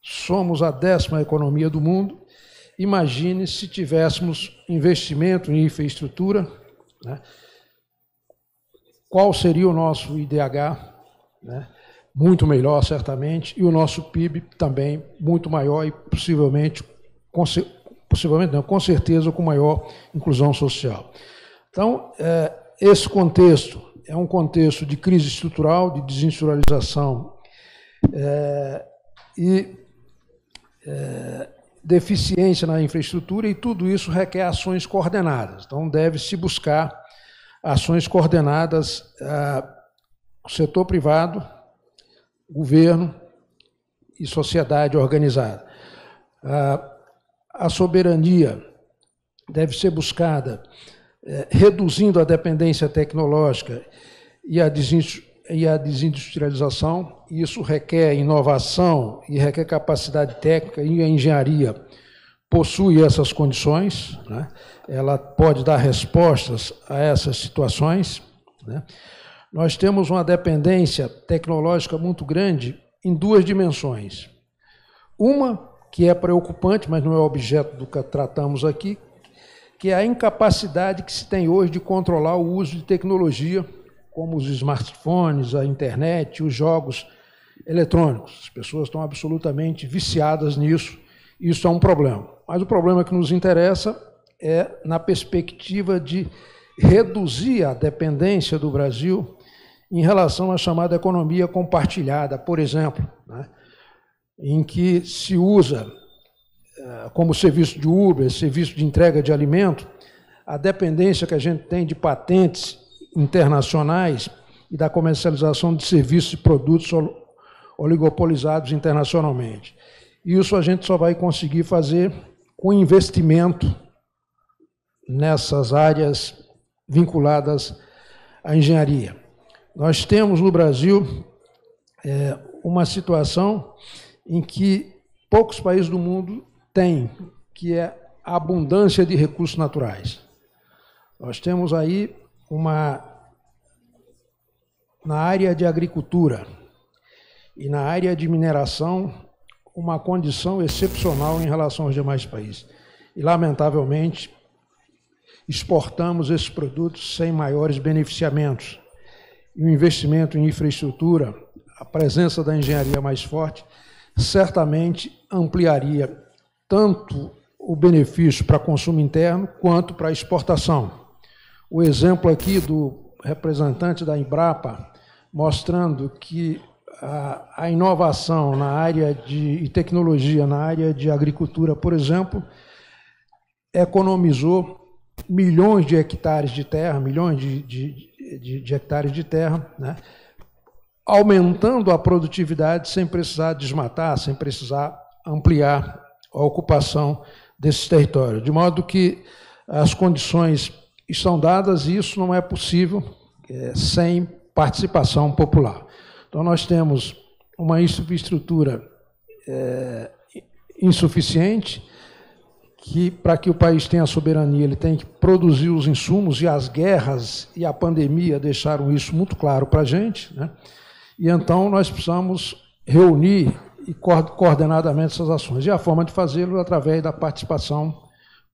somos a 10ª economia do mundo, imagine se tivéssemos investimento em infraestrutura, né? Qual seria o nosso IDH, né? Muito melhor, certamente, e o nosso PIB também muito maior e possivelmente não, com certeza, com maior inclusão social. Então, esse contexto é um contexto de crise estrutural, de desindustrialização e deficiência na infraestrutura, e tudo isso requer ações coordenadas. Então, deve-se buscar ações coordenadas do setor privado, governo e sociedade organizada. A soberania deve ser buscada reduzindo a dependência tecnológica e a desindustrialização. Isso requer inovação e requer capacidade técnica, e a engenharia possui essas condições, né? Ela pode dar respostas a essas situações, né? Nós temos uma dependência tecnológica muito grande em duas dimensões. Uma, que é preocupante, mas não é objeto do que tratamos aqui, que é a incapacidade que se tem hoje de controlar o uso de tecnologia, como os smartphones, a internet, os jogos eletrônicos. As pessoas estão absolutamente viciadas nisso, e isso é um problema. Mas o problema que nos interessa é na perspectiva de reduzir a dependência do Brasil em relação à chamada economia compartilhada, por exemplo, né, em que se usa como serviço de Uber, serviço de entrega de alimento, a dependência que a gente tem de patentes internacionais e da comercialização de serviços e produtos oligopolizados internacionalmente. Isso a gente só vai conseguir fazer com investimento nessas áreas vinculadas à engenharia. Nós temos no Brasil uma situação em que poucos países do mundo têm, que é a abundância de recursos naturais. Nós temos aí na área de agricultura e na área de mineração, uma condição excepcional em relação aos demais países. E, lamentavelmente, exportamos esses produtos sem maiores beneficiamentos. E o investimento em infraestrutura, a presença da engenharia mais forte, certamente ampliaria tanto o benefício para consumo interno quanto para a exportação. O exemplo aqui do representante da Embrapa, mostrando que a inovação na área de tecnologia, na área de agricultura, por exemplo, economizou milhões de hectares de terra, milhões de hectares de terra, né, aumentando a produtividade sem precisar desmatar, sem precisar ampliar a ocupação desses territórios. De modo que as condições estão dadas e isso não é possível sem participação popular. Então, nós temos uma infraestrutura insuficiente, que, para que o país tenha soberania, ele tem que produzir os insumos, e as guerras e a pandemia deixaram isso muito claro para a gente, né? E então nós precisamos reunir e coordenadamente essas ações. E a forma de fazê-lo é através da participação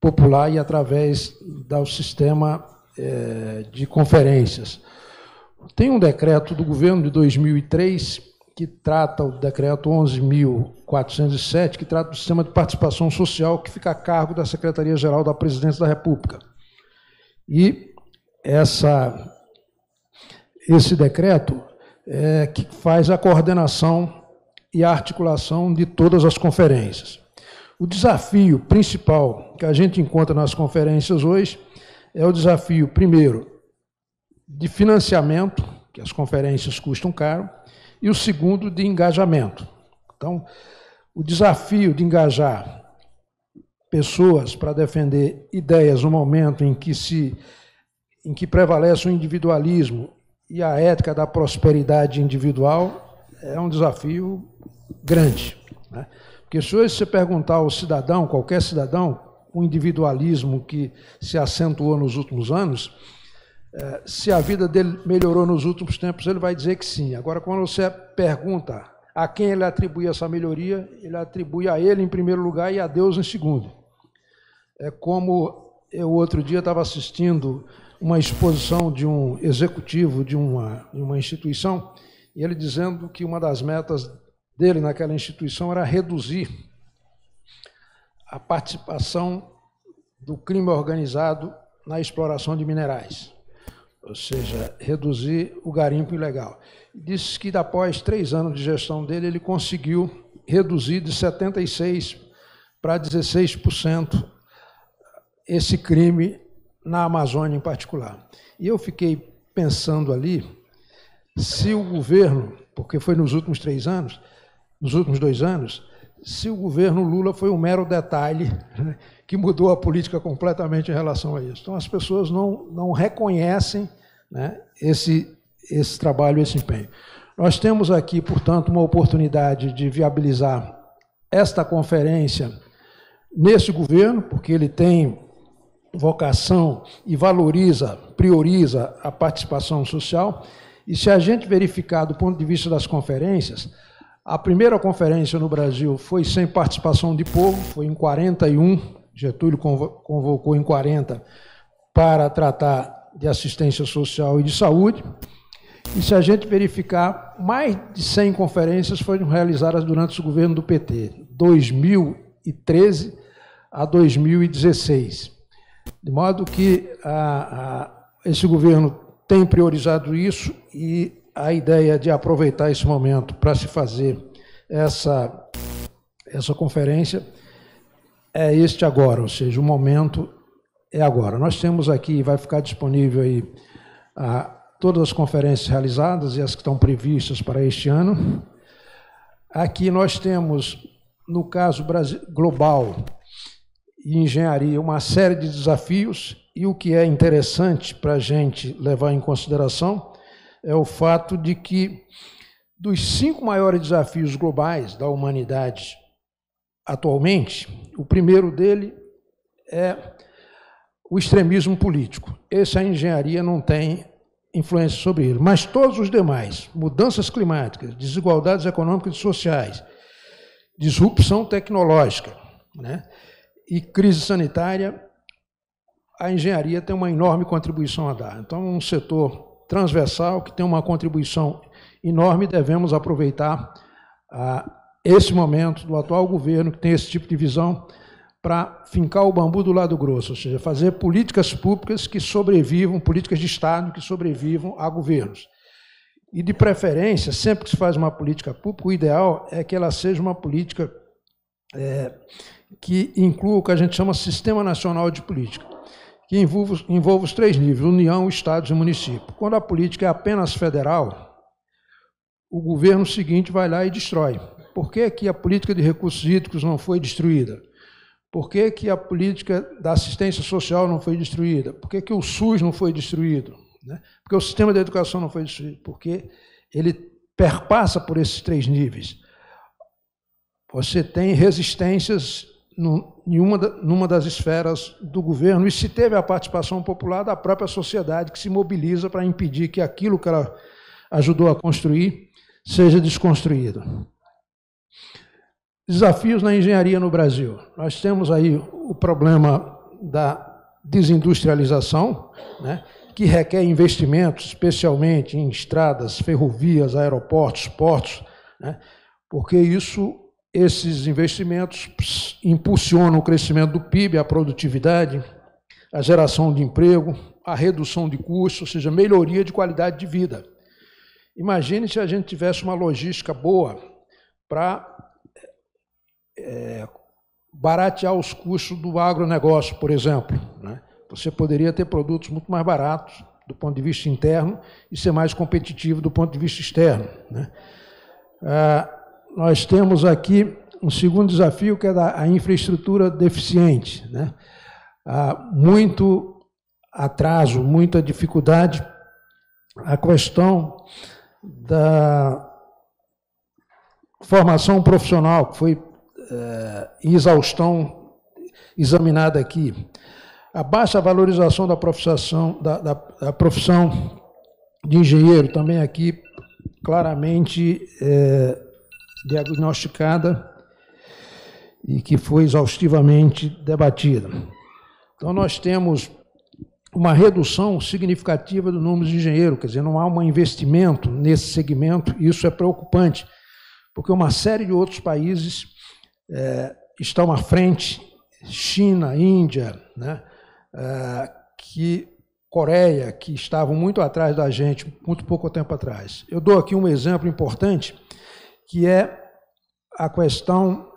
popular e através do sistema de conferências. Tem um decreto do governo de 2003, que trata, o decreto 11.407, que trata do sistema de participação social, que fica a cargo da Secretaria-Geral da Presidência da República. E esse decreto que faz a coordenação e a articulação de todas as conferências. O desafio principal que a gente encontra nas conferências hoje é o desafio, primeiro, de financiamento, que as conferências custam caro, e o segundo, de engajamento. Então, o desafio de engajar pessoas para defender ideias no momento em que prevalece o individualismo e a ética da prosperidade individual é um desafio grande, né? Porque se hoje você perguntar ao cidadão, qualquer cidadão, o individualismo que se acentuou nos últimos anos, se a vida dele melhorou nos últimos tempos, ele vai dizer que sim. Agora, quando você pergunta a quem ele atribui essa melhoria, ele atribui a ele em primeiro lugar e a Deus em segundo. É como eu outro dia estava assistindo uma exposição de um executivo de uma instituição, e ele dizendo que uma das metas dele naquela instituição era reduzir a participação do crime organizado na exploração de minerais, ou seja, reduzir o garimpo ilegal. Disse que após 3 anos de gestão dele, ele conseguiu reduzir de 76% para 16% esse crime na Amazônia em particular. E eu fiquei pensando ali, se o governo, porque foi nos últimos 3 anos, nos últimos 2 anos, se o governo Lula foi um mero detalhe, né, que mudou a política completamente em relação a isso. Então, as pessoas não reconhecem, né, esse trabalho, esse empenho. Nós temos aqui, portanto, uma oportunidade de viabilizar esta conferência nesse governo, porque ele tem vocação e prioriza a participação social. E se a gente verificar do ponto de vista das conferências, a primeira conferência no Brasil foi sem participação de povo, foi em 41, Getúlio convocou em 40 para tratar de assistência social e de saúde. E se a gente verificar, mais de 100 conferências foram realizadas durante o governo do PT, 2013 a 2016. De modo que esse governo tem priorizado isso, e a ideia de aproveitar esse momento para se fazer essa conferência é este agora, ou seja, o momento é agora. Nós temos aqui, vai ficar disponível aí todas as conferências realizadas e as que estão previstas para este ano. Aqui nós temos, no caso global e engenharia, uma série de desafios, e o que é interessante para a gente levar em consideração é o fato de que, dos 5 maiores desafios globais da humanidade atualmente, o primeiro dele é o extremismo político. Esse a engenharia não tem influência sobre ele, mas todos os demais, mudanças climáticas, desigualdades econômicas e sociais, disrupção tecnológica, né, e crise sanitária, a engenharia tem uma enorme contribuição a dar. Então, um setor transversal que tem uma contribuição enorme, devemos aproveitar esse momento do atual governo, que tem esse tipo de visão, para fincar o bambu do lado grosso, ou seja, fazer políticas públicas que sobrevivam, políticas de Estado que sobrevivam a governos. E, de preferência, sempre que se faz uma política pública, o ideal é que ela seja uma política que inclua o que a gente chama Sistema Nacional de Política, que envolve os 3 níveis, União, Estados e município. Quando a política é apenas federal, o governo seguinte vai lá e destrói. Por que que a política de recursos hídricos não foi destruída? Por que que a política da assistência social não foi destruída? Por que que o SUS não foi destruído? Porque o sistema da educação não foi destruído? Porque ele perpassa por esses 3 níveis. Você tem resistências numa das esferas do governo, e se teve a participação popular da própria sociedade, que se mobiliza para impedir que aquilo que ela ajudou a construir seja desconstruído. Desafios na engenharia no Brasil. Nós temos aí o problema da desindustrialização, né, que requer investimentos, especialmente em estradas, ferrovias, aeroportos, portos, né, porque esses investimentos impulsionam o crescimento do PIB, a produtividade, a geração de emprego, a redução de custos, ou seja, melhoria de qualidade de vida. Imagine se a gente tivesse uma logística boa para baratear os custos do agronegócio, por exemplo, né? Você poderia ter produtos muito mais baratos do ponto de vista interno e ser mais competitivo do ponto de vista externo, né? Nós temos aqui um segundo desafio, que é a infraestrutura deficiente, né? Há muito atraso, muita dificuldade. A questão da formação profissional, que foi em exaustão examinada aqui. A baixa valorização da profissão, da profissão de engenheiro, também aqui claramente diagnosticada e que foi exaustivamente debatida. Então, nós temos uma redução significativa do número de engenheiros, quer dizer, não há um investimento nesse segmento, e isso é preocupante, porque uma série de outros países estão à frente, China, Índia, né, Coreia, que estavam muito atrás da gente, muito pouco tempo atrás. Eu dou aqui um exemplo importante, que é a questão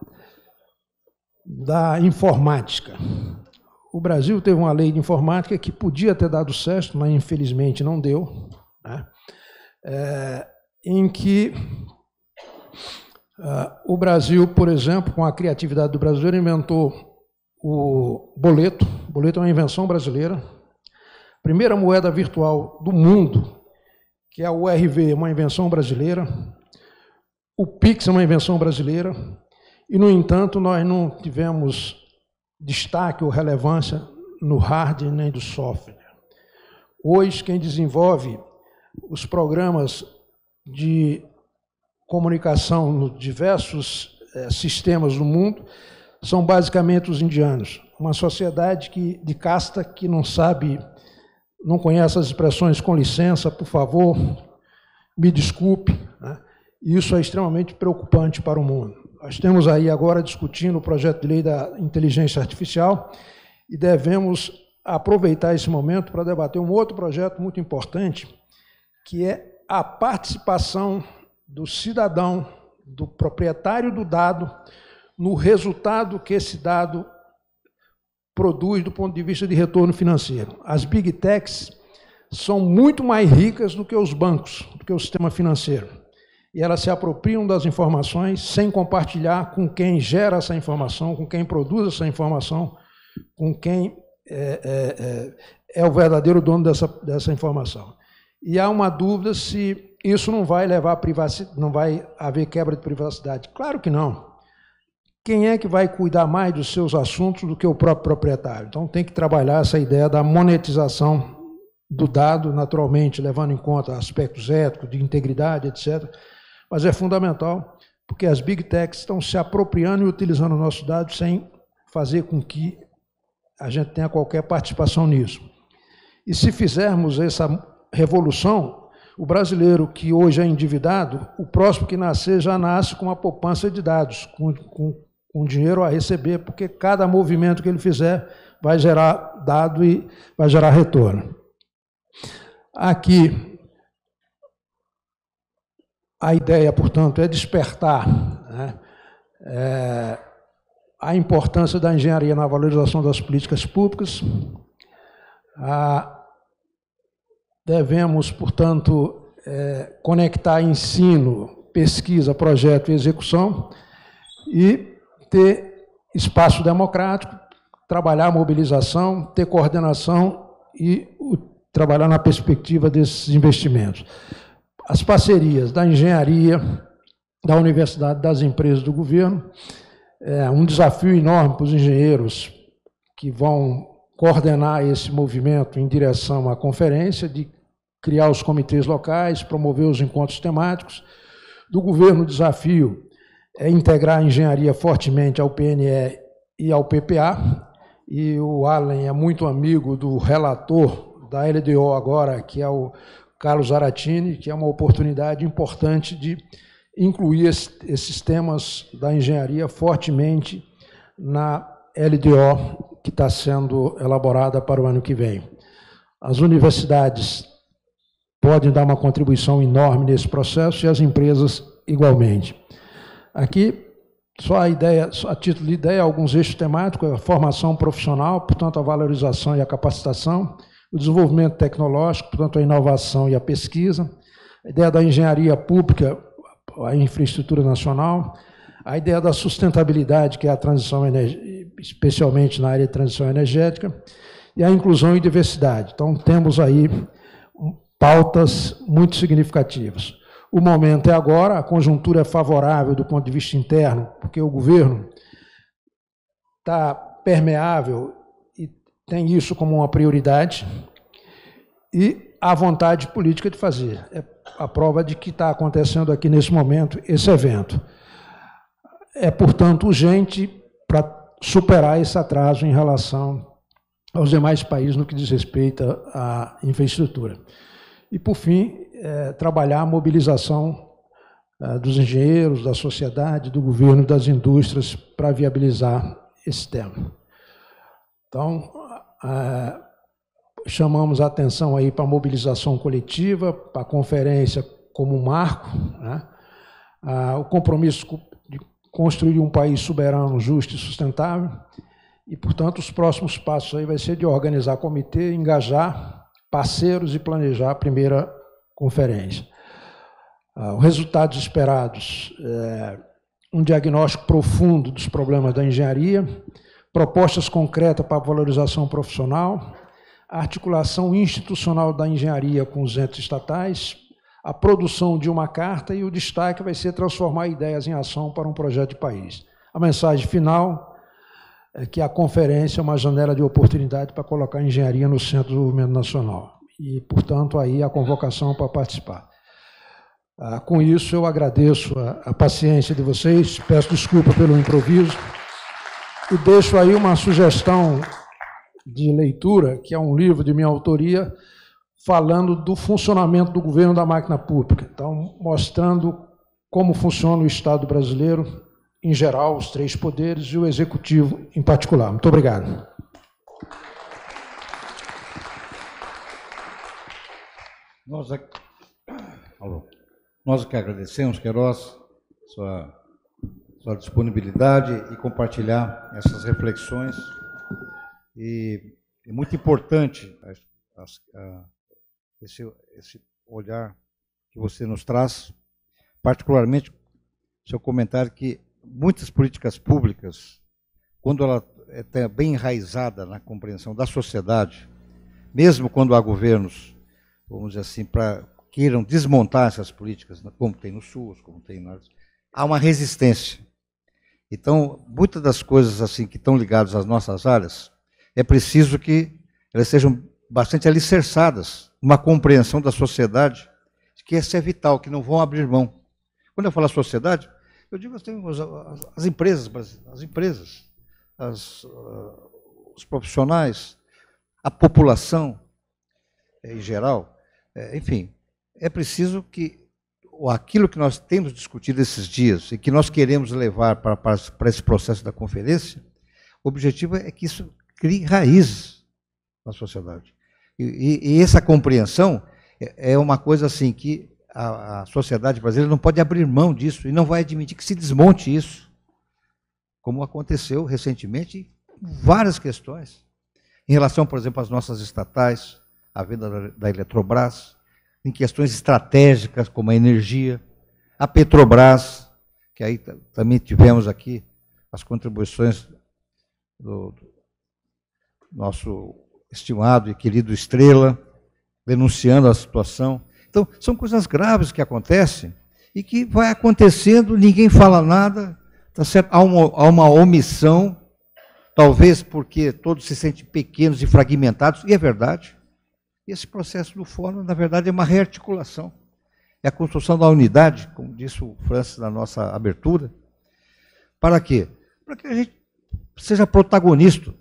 da informática. O Brasil teve uma lei de informática que podia ter dado certo, mas infelizmente não deu, né? Em que o Brasil, por exemplo, com a criatividade do brasileiro, inventou o boleto. O boleto é uma invenção brasileira. Primeira moeda virtual do mundo, que é o URV, uma invenção brasileira. O Pix é uma invenção brasileira. E, no entanto, nós não tivemos destaque ou relevância no hardware nem do software. Hoje, quem desenvolve os programas de comunicação nos diversos sistemas do mundo são basicamente os indianos. Uma sociedade de casta que não sabe, não conhece as expressões com licença, por favor, me desculpe, né? Isso é extremamente preocupante para o mundo. Nós temos aí agora discutindo o projeto de lei da inteligência artificial e devemos aproveitar esse momento para debater um outro projeto muito importante, que é a participação do cidadão, do proprietário do dado, no resultado que esse dado produz do ponto de vista de retorno financeiro. As Big Techs são muito mais ricas do que os bancos, do que o sistema financeiro. E elas se apropriam das informações sem compartilhar com quem gera essa informação, com quem produz essa informação, com quem é o verdadeiro dono dessa informação. E há uma dúvida se isso não vai levar a privacidade, não vai haver quebra de privacidade. Claro que não. Quem é que vai cuidar mais dos seus assuntos do que o próprio proprietário? Então tem que trabalhar essa ideia da monetização do dado, naturalmente, levando em conta aspectos éticos, de integridade, etc. Mas é fundamental, porque as Big Techs estão se apropriando e utilizando os nossos dados sem fazer com que a gente tenha qualquer participação nisso. E se fizermos essa revolução, o brasileiro que hoje é endividado, o próximo que nascer já nasce com uma poupança de dados, com dinheiro a receber, porque cada movimento que ele fizer vai gerar dado e vai gerar retorno. Aqui, a ideia, portanto, é despertar, né, a importância da engenharia na valorização das políticas públicas. Devemos, portanto, conectar ensino, pesquisa, projeto e execução e ter espaço democrático, trabalhar a mobilização, ter coordenação e trabalhar na perspectiva desses investimentos. As parcerias da engenharia, da universidade, das empresas, do governo, é um desafio enorme para os engenheiros que vão coordenar esse movimento em direção à conferência, de criar os comitês locais, promover os encontros temáticos. Do governo, o desafio é integrar a engenharia fortemente ao PNE e ao PPA, e o Allen é muito amigo do relator da LDO agora, que é o Carlos Aratini, que é uma oportunidade importante de incluir esses temas da engenharia fortemente na LDO que está sendo elaborada para o ano que vem. As universidades podem dar uma contribuição enorme nesse processo e as empresas igualmente. Aqui, só a título de ideia, alguns eixos temáticos, a formação profissional, portanto, a valorização e a capacitação, o desenvolvimento tecnológico, portanto, a inovação e a pesquisa, a ideia da engenharia pública, a infraestrutura nacional, a ideia da sustentabilidade, que é a transição especialmente na área de transição energética, e a inclusão e diversidade. Então, temos aí pautas muito significativas. O momento é agora, a conjuntura é favorável do ponto de vista interno, porque o governo está permeável e tem isso como uma prioridade, e a vontade política de fazer. É a prova de que está acontecendo aqui nesse momento esse evento. É, portanto, urgente para superar esse atraso em relação aos demais países no que diz respeito à infraestrutura. E, por fim, trabalhar a mobilização dos engenheiros, da sociedade, do governo, das indústrias, para viabilizar esse tema. Então, chamamos a atenção aí para a mobilização coletiva, para a conferência como um marco, né? O compromisso de construir um país soberano, justo e sustentável, e, portanto, os próximos passos aí vai ser de organizar comitê, engajar parceiros e planejar a primeira conferência. Os resultados esperados, um diagnóstico profundo dos problemas da engenharia, propostas concretas para a valorização profissional, a articulação institucional da engenharia com os entes estatais, a produção de uma carta e o destaque vai ser transformar ideias em ação para um projeto de país. A mensagem final é que a conferência é uma janela de oportunidade para colocar a engenharia no centro do desenvolvimento nacional. E, portanto, aí a convocação para participar. Com isso, eu agradeço a paciência de vocês, peço desculpa pelo improviso, e deixo aí uma sugestão de leitura, que é um livro de minha autoria, falando do funcionamento do governo da máquina pública. Então, mostrando como funciona o Estado brasileiro, em geral, os três poderes, e o Executivo em particular. Muito obrigado. Nós que agradecemos, Queiroz, sua disponibilidade e compartilhar essas reflexões. E é muito importante esse olhar que você nos traz, particularmente seu comentário que muitas políticas públicas, quando ela é bem enraizada na compreensão da sociedade, mesmo quando há governos, vamos dizer assim, queiram desmontar essas políticas, como tem no SUS, como tem há uma resistência. Então, muitas das coisas assim que estão ligadas às nossas áreas, é preciso que elas sejam bastante alicerçadas, uma compreensão da sociedade, que essa é vital, que não vão abrir mão. Quando eu falo sociedade, eu digo assim, as empresas, os profissionais, a população em geral, enfim, é preciso que aquilo que nós temos discutido esses dias e que nós queremos levar para esse processo da conferência, o objetivo é que isso crie raízes na sociedade. E essa compreensão é uma coisa assim que a sociedade brasileira não pode abrir mão disso e não vai admitir que se desmonte isso, como aconteceu recentemente em várias questões. Em relação, por exemplo, às nossas estatais, a venda da Eletrobras, em questões estratégicas como a energia, a Petrobras, que aí também tivemos aqui as contribuições do nosso estimado e querido Estrela, denunciando a situação. Então, são coisas graves que acontecem e que vai acontecendo, ninguém fala nada, tá certo? Há uma omissão, talvez porque todos se sentem pequenos e fragmentados, e é verdade. E esse processo do fórum, na verdade, é uma rearticulação. É a construção da unidade, como disse o Francis na nossa abertura. Para quê? Para que a gente seja protagonista,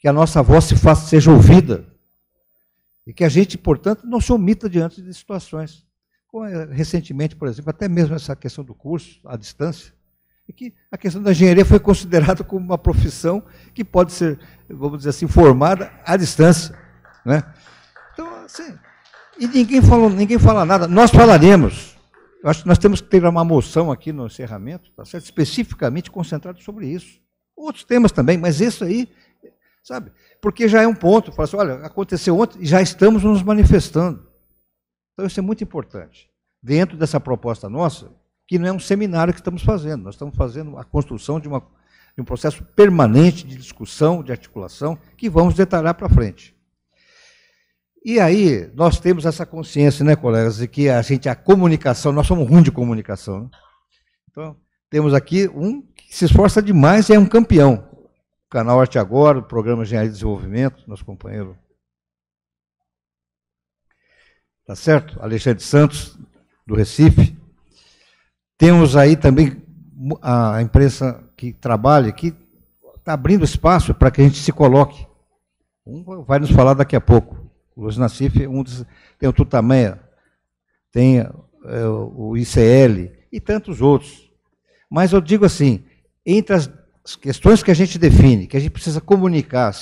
que a nossa voz seja ouvida, e que a gente, portanto, não se omita diante de situações. Como recentemente, por exemplo, até mesmo essa questão do curso à distância, e que a questão da engenharia foi considerada como uma profissão que pode ser, vamos dizer assim, formada à distância, né? Então, assim, e ninguém fala nada. Nós falaremos. Eu acho que nós temos que ter uma moção aqui no encerramento, tá certo? Especificamente concentrado sobre isso. Outros temas também, mas isso aí sabe? Porque já é um ponto, fala assim, olha, aconteceu ontem e já estamos nos manifestando. Então isso é muito importante. Dentro dessa proposta nossa, que não é um seminário que estamos fazendo, nós estamos fazendo a construção de um processo permanente de discussão, de articulação, que vamos detalhar para frente. E aí, nós temos essa consciência, né, colegas, de que a comunicação, nós somos ruins de comunicação, né? Então, temos aqui um que se esforça demais e é um campeão. O canal Arte Agora, o programa Engenharia e Desenvolvimento, nosso companheiro. Tá certo? Alexandre Santos, do Recife. Temos aí também a imprensa que trabalha, que está abrindo espaço para que a gente se coloque. Um vai nos falar daqui a pouco. O Luiz Nassif, tem o Tutameia, tem o ICL e tantos outros. Mas eu digo assim, entre as questões que a gente define, que a gente precisa comunicar,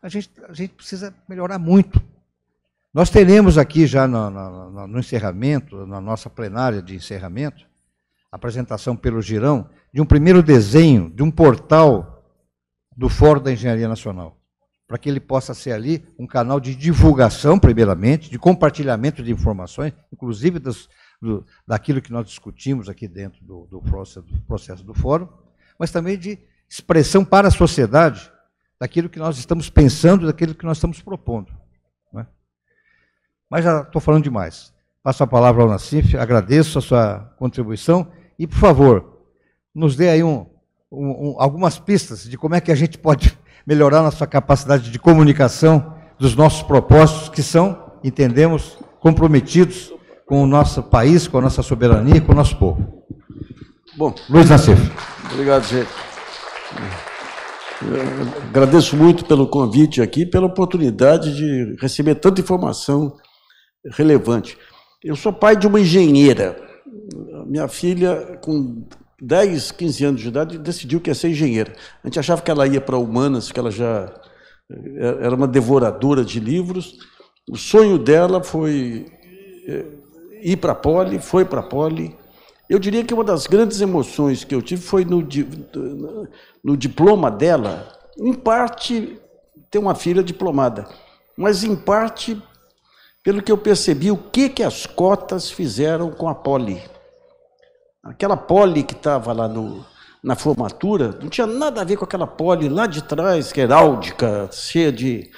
a gente precisa melhorar muito. Nós teremos aqui já no encerramento, na nossa plenária de encerramento, apresentação pelo Girão, de um primeiro desenho de um portal do Fórum da Engenharia Nacional, para que ele possa ser ali um canal de divulgação, primeiramente, de compartilhamento de informações, inclusive daquilo que nós discutimos aqui dentro do processo do Fórum, mas também de expressão para a sociedade daquilo que nós estamos pensando, daquilo que nós estamos propondo. Né? Mas já estou falando demais. Passo a palavra ao Nassif, agradeço a sua contribuição e, por favor, nos dê aí algumas pistas de como é que a gente pode melhorar nossa capacidade de comunicação dos nossos propósitos, que são, entendemos, comprometidos com o nosso país, com a nossa soberania e com o nosso povo. Bom, Luiz Nassif. Obrigado, gente. Agradeço muito pelo convite aqui, pela oportunidade de receber tanta informação relevante. Eu sou pai de uma engenheira. Minha filha, com 10, 15 anos de idade, decidiu que ia ser engenheira. A gente achava que ela ia para humanas, que ela já era uma devoradora de livros. O sonho dela foi ir para a Poli, foi para a Poli. Eu diria que uma das grandes emoções que eu tive foi no diploma dela, em parte, ter uma filha diplomada, mas em parte, pelo que eu percebi, o que as cotas fizeram com a Poli. Aquela Poli que estava lá na formatura, não tinha nada a ver com aquela Poli lá de trás, que era heráldica, cheia de...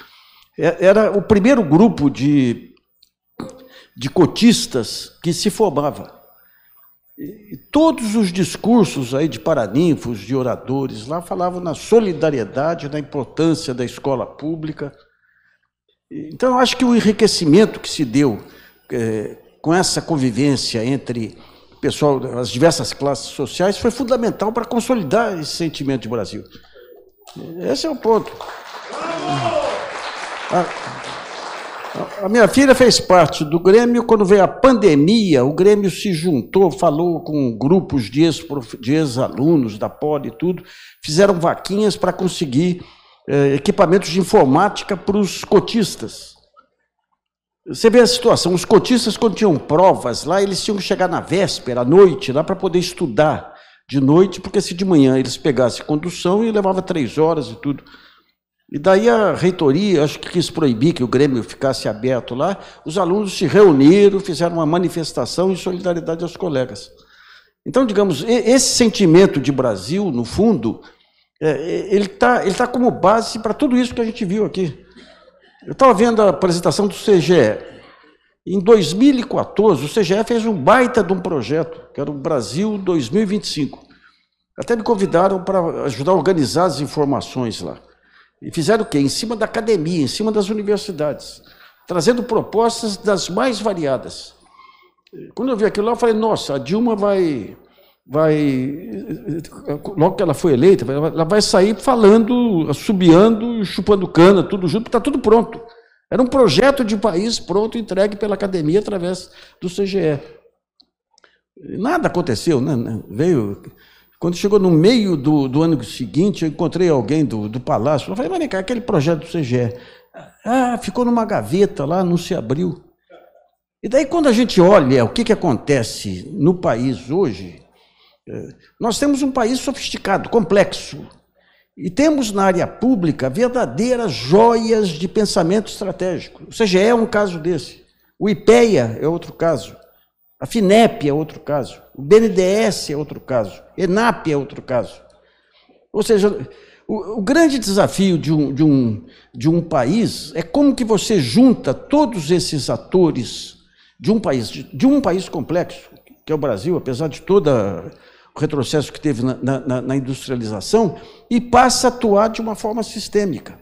Era o primeiro grupo de cotistas que se formava. E todos os discursos aí de paraninfos, de oradores lá, falavam na solidariedade, na importância da escola pública. Então, eu acho que o enriquecimento que se deu com essa convivência entre pessoal, as diversas classes sociais, foi fundamental para consolidar esse sentimento de Brasil. Esse é o ponto. A minha filha fez parte do Grêmio. Quando veio a pandemia, o Grêmio se juntou, falou com grupos de ex-alunos da Poli e tudo, fizeram vaquinhas para conseguir equipamentos de informática para os cotistas. Você vê a situação, os cotistas, quando tinham provas lá, eles tinham que chegar na véspera, à noite, lá para poder estudar de noite, porque se de manhã eles pegassem condução, e levava 3 horas e tudo. E daí a reitoria, acho que quis proibir que o Grêmio ficasse aberto lá, os alunos se reuniram, fizeram uma manifestação em solidariedade aos colegas. Então, digamos, esse sentimento de Brasil, no fundo, ele tá como base para tudo isso que a gente viu aqui. Eu estava vendo a apresentação do CGE. Em 2014, o CGE fez um baita de um projeto, que era o Brasil 2025. Até me convidaram para ajudar a organizar as informações lá. E fizeram o quê? Em cima da academia, em cima das universidades, trazendo propostas das mais variadas. Quando eu vi aquilo lá, eu falei, nossa, a Dilma logo que ela foi eleita, ela vai sair falando, assobiando, chupando cana, tudo junto, porque está tudo pronto. Era um projeto de país pronto, entregue pela academia através do CGE. Nada aconteceu, né? Veio... Quando chegou no meio do ano seguinte, eu encontrei alguém do Palácio, eu falei, mas vem cá, aquele projeto do CGE, ficou numa gaveta lá, não se abriu. E daí, quando a gente olha o que acontece no país hoje, nós temos um país sofisticado, complexo, E temos na área pública verdadeiras joias de pensamento estratégico. O CGE é um caso desse. O IPEA é outro caso. A FINEP é outro caso. O BNDES é outro caso. ENAP é outro caso. Ou seja, o grande desafio de um país é como que você junta todos esses atores de um país complexo, que é o Brasil, apesar de todo o retrocesso que teve na industrialização, e passa a atuar de uma forma sistêmica.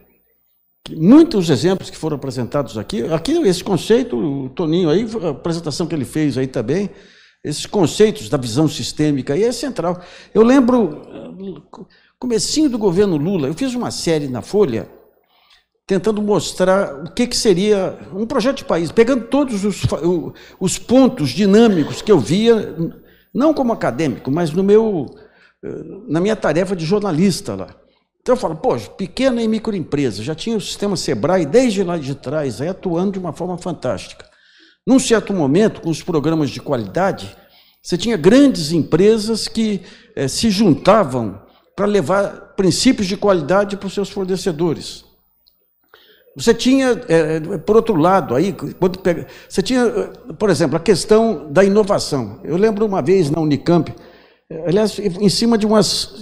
Muitos exemplos que foram apresentados aqui esse conceito, o Toninho aí, a apresentação que ele fez aí também, esses conceitos da visão sistêmica aí é central. Eu lembro, comecinho do governo Lula, eu fiz uma série na Folha, tentando mostrar o que seria um projeto de país, pegando todos os pontos dinâmicos que eu via, não como acadêmico, mas na minha tarefa de jornalista lá. Então eu falo, poxa, pequena e microempresa, já tinha o sistema Sebrae desde lá de trás, aí atuando de uma forma fantástica. Num certo momento, com os programas de qualidade, você tinha grandes empresas que se juntavam para levar princípios de qualidade para os seus fornecedores. Você tinha, por outro lado, aí, você tinha, por exemplo, a questão da inovação. Eu lembro uma vez na Unicamp, aliás, em cima de umas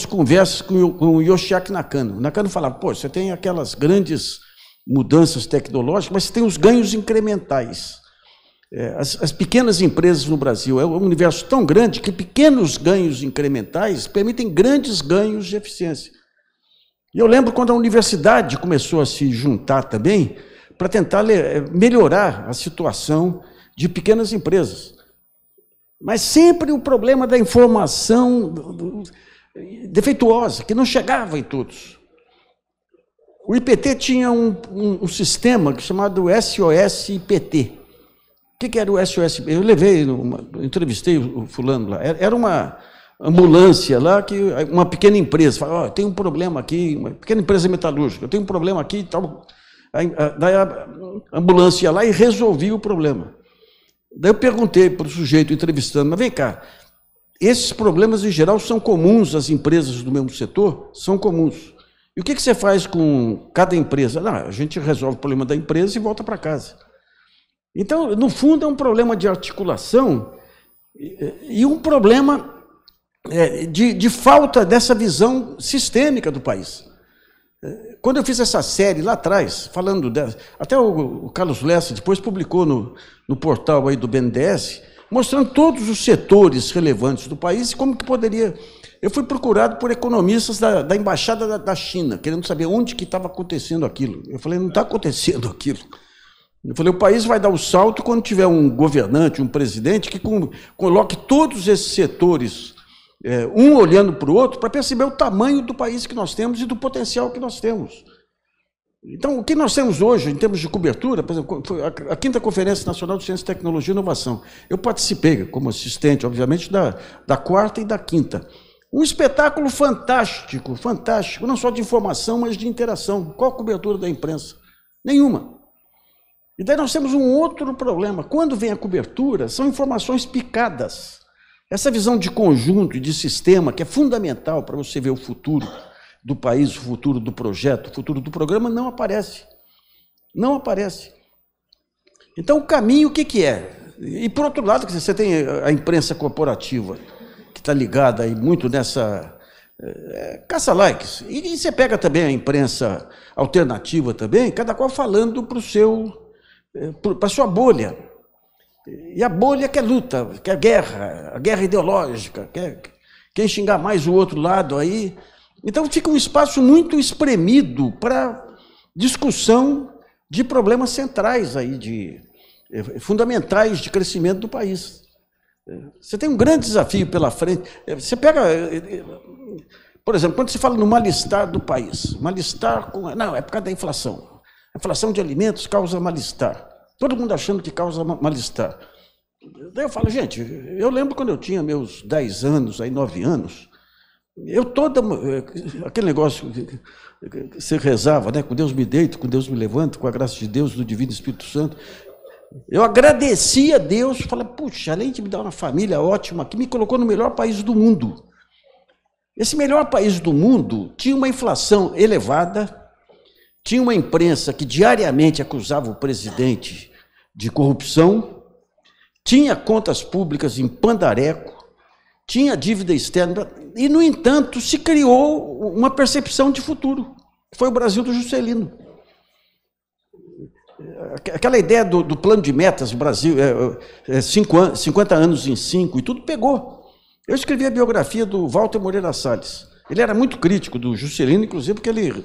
conversas com o Yoshiaki Nakano. O Nakano falava, pô, você tem aquelas grandes mudanças tecnológicas, mas você tem os ganhos incrementais. As pequenas empresas no Brasil é um universo tão grande que pequenos ganhos incrementais permitem grandes ganhos de eficiência. E eu lembro quando a universidade começou a se juntar também para tentar melhorar a situação de pequenas empresas. Mas sempre o problema da informação defeituosa, que não chegava em todos. O IPT tinha um sistema chamado SOS-IPT. O que era o SOS? Eu entrevistei o fulano lá. Era uma ambulância lá, que uma pequena empresa fala, tem um problema aqui, uma pequena empresa metalúrgica, eu tenho um problema aqui e tal. Daí a ambulância ia lá e resolvia o problema. Daí eu perguntei para o sujeito entrevistando, mas vem cá, esses problemas em geral são comuns às empresas do mesmo setor? São comuns. E o que você faz com cada empresa? Não, a gente resolve o problema da empresa e volta para casa. Então, no fundo, é um problema de articulação e um problema de falta dessa visão sistêmica do país. Quando eu fiz essa série lá atrás, falando dela, até o Carlos Lessa depois publicou no portal aí do BNDES, mostrando todos os setores relevantes do país e como que poderia... Eu fui procurado por economistas da Embaixada da China, querendo saber onde que estava acontecendo aquilo. Eu falei, não está acontecendo aquilo. Eu falei, o país vai dar o salto quando tiver um governante, um presidente, que coloque todos esses setores, um olhando para o outro, para perceber o tamanho do país que nós temos e do potencial que nós temos. Então, o que nós temos hoje, em termos de cobertura, por exemplo, a 5ª Conferência Nacional de Ciência, Tecnologia e Inovação. Eu participei como assistente, obviamente, da 4ª e da 5ª. Um espetáculo fantástico, fantástico, não só de informação, mas de interação. Qual a cobertura da imprensa? Nenhuma. E daí nós temos um outro problema. Quando vem a cobertura, são informações picadas. Essa visão de conjunto e de sistema, que é fundamental para você ver o futuro do país, o futuro do projeto, o futuro do programa, não aparece. Não aparece. Então, o caminho, o que é? E, por outro lado, você tem a imprensa corporativa, que está ligada aí muito nessa caça-likes. E você pega também a imprensa alternativa também, cada qual falando para a sua bolha. E a bolha quer luta, quer guerra, a guerra ideológica, quer xingar mais o outro lado aí. Então fica um espaço muito espremido para discussão de problemas centrais aí, fundamentais de crescimento do país. Você tem um grande desafio pela frente. Você pega, por exemplo, quando se fala no mal-estar do país, mal-estar não, é por causa da inflação. A inflação de alimentos causa mal-estar. Todo mundo achando que causa mal-estar. Daí eu falo, gente, eu lembro quando eu tinha meus 10 anos, aí 9 anos, aquele negócio que você rezava, né? Com Deus me deito, com Deus me levanto, com a graça de Deus, do Divino Espírito Santo. Eu agradecia a Deus, falei, puxa, além de me dar uma família ótima, que me colocou no melhor país do mundo. Esse melhor país do mundo tinha uma inflação elevada, tinha uma imprensa que diariamente acusava o presidente de corrupção, tinha contas públicas em pandareco, tinha dívida externa, e, no entanto, se criou uma percepção de futuro. Foi o Brasil do Juscelino. Aquela ideia do plano de metas, o Brasil, 50 anos em 5, e tudo pegou. Eu escrevi a biografia do Walter Moreira Salles. Ele era muito crítico do Juscelino, inclusive porque ele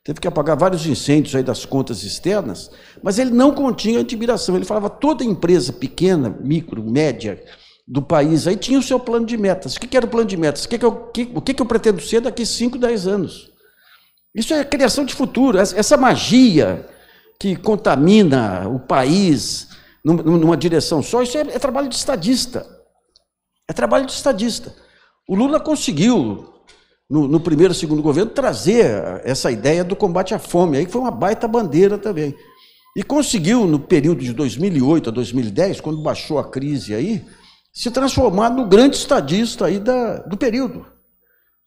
teve que apagar vários incêndios aí das contas externas, mas ele não continha admiração. Ele falava toda empresa pequena, micro, média do país aí tinha o seu plano de metas. O que era o plano de metas? O que eu pretendo ser daqui 5, 10 anos? Isso é criação de futuro. Essa magia que contamina o país numa direção só, isso é trabalho de estadista. É trabalho de estadista. O Lula conseguiu, no primeiro e segundo governo, trazer essa ideia do combate à fome, aí que foi uma baita bandeira também. E conseguiu, no período de 2008 a 2010, quando baixou a crise aí, se transformar no grande estadista aí do período.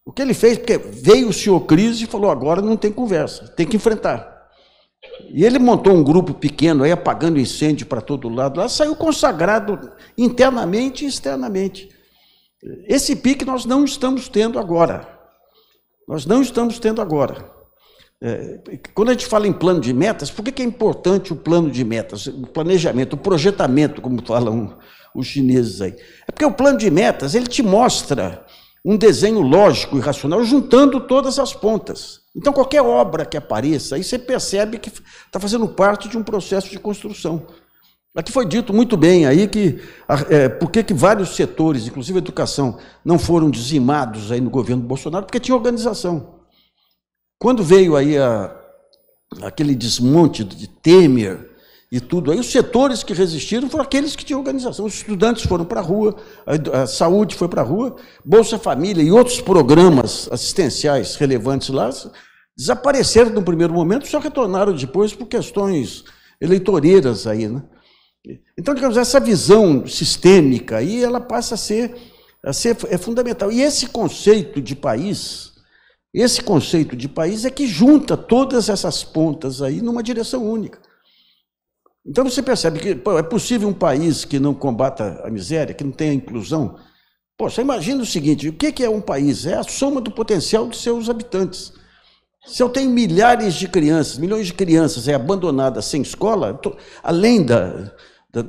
O que ele fez, porque veio o senhor crise e falou, agora não tem conversa, tem que enfrentar. E ele montou um grupo pequeno aí, apagando incêndio para todo lado, lá saiu consagrado internamente e externamente. Esse pique nós não estamos tendo agora. Nós não estamos tendo agora. Quando a gente fala em plano de metas, por que é importante o plano de metas? O planejamento, o projetamento, como falam os chineses aí. É porque o plano de metas, ele te mostra um desenho lógico e racional, juntando todas as pontas. Então, qualquer obra que apareça, aí você percebe que está fazendo parte de um processo de construção. Aqui foi dito muito bem aí que por que vários setores, inclusive a educação, não foram dizimados aí no governo Bolsonaro, porque tinha organização. Quando veio aí aquele desmonte de Temer e tudo, aí os setores que resistiram foram aqueles que tinham organização. Os estudantes foram para a rua, a saúde foi para a rua, Bolsa Família e outros programas assistenciais relevantes lá desapareceram no primeiro momento, só retornaram depois por questões eleitoreiras aí, né? Então, digamos, essa visão sistêmica aí, ela passa a ser fundamental. E esse conceito de país é que junta todas essas pontas aí numa direção única. Então você percebe que é possível um país que não combata a miséria, que não tenha inclusão. Você imagina o seguinte, o que é um país? É a soma do potencial dos seus habitantes. Se eu tenho milhões de crianças abandonadas sem escola, além da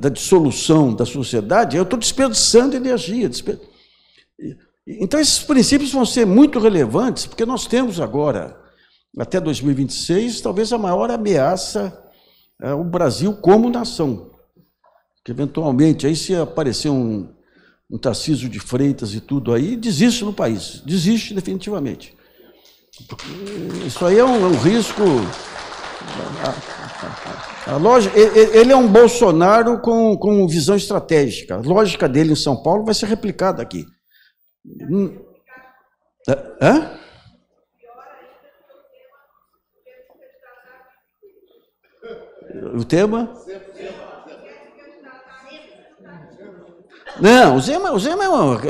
dissolução da sociedade, eu estou desperdiçando energia. Então esses princípios vão ser muito relevantes, porque nós temos agora, até 2026, talvez a maior ameaça o Brasil como nação. Que eventualmente, aí se aparecer um Tarcísio de Freitas e tudo aí, desiste no país, desiste definitivamente. Isso aí é um risco. Ele é um Bolsonaro com visão estratégica. A lógica dele em São Paulo vai ser replicada aqui. Hã? O tema? Não, o Zema é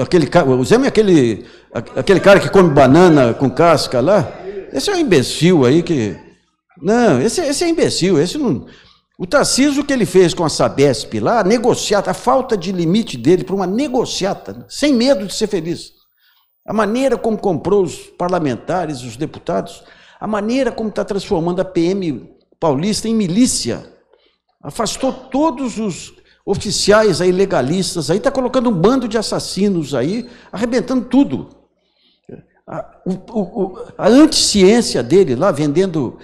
aquele cara que come banana com casca lá. Esse é um imbecil aí que... Não, esse é imbecil. Esse não... O Tarcísio que ele fez com a Sabesp lá, negociata, a falta de limite dele para uma negociata, sem medo de ser feliz. A maneira como comprou os parlamentares, os deputados, a maneira como está transformando a PM paulista em milícia, afastou todos os oficiais aí legalistas, aí está colocando um bando de assassinos aí, arrebentando tudo. A anticiência dele lá, vendendo...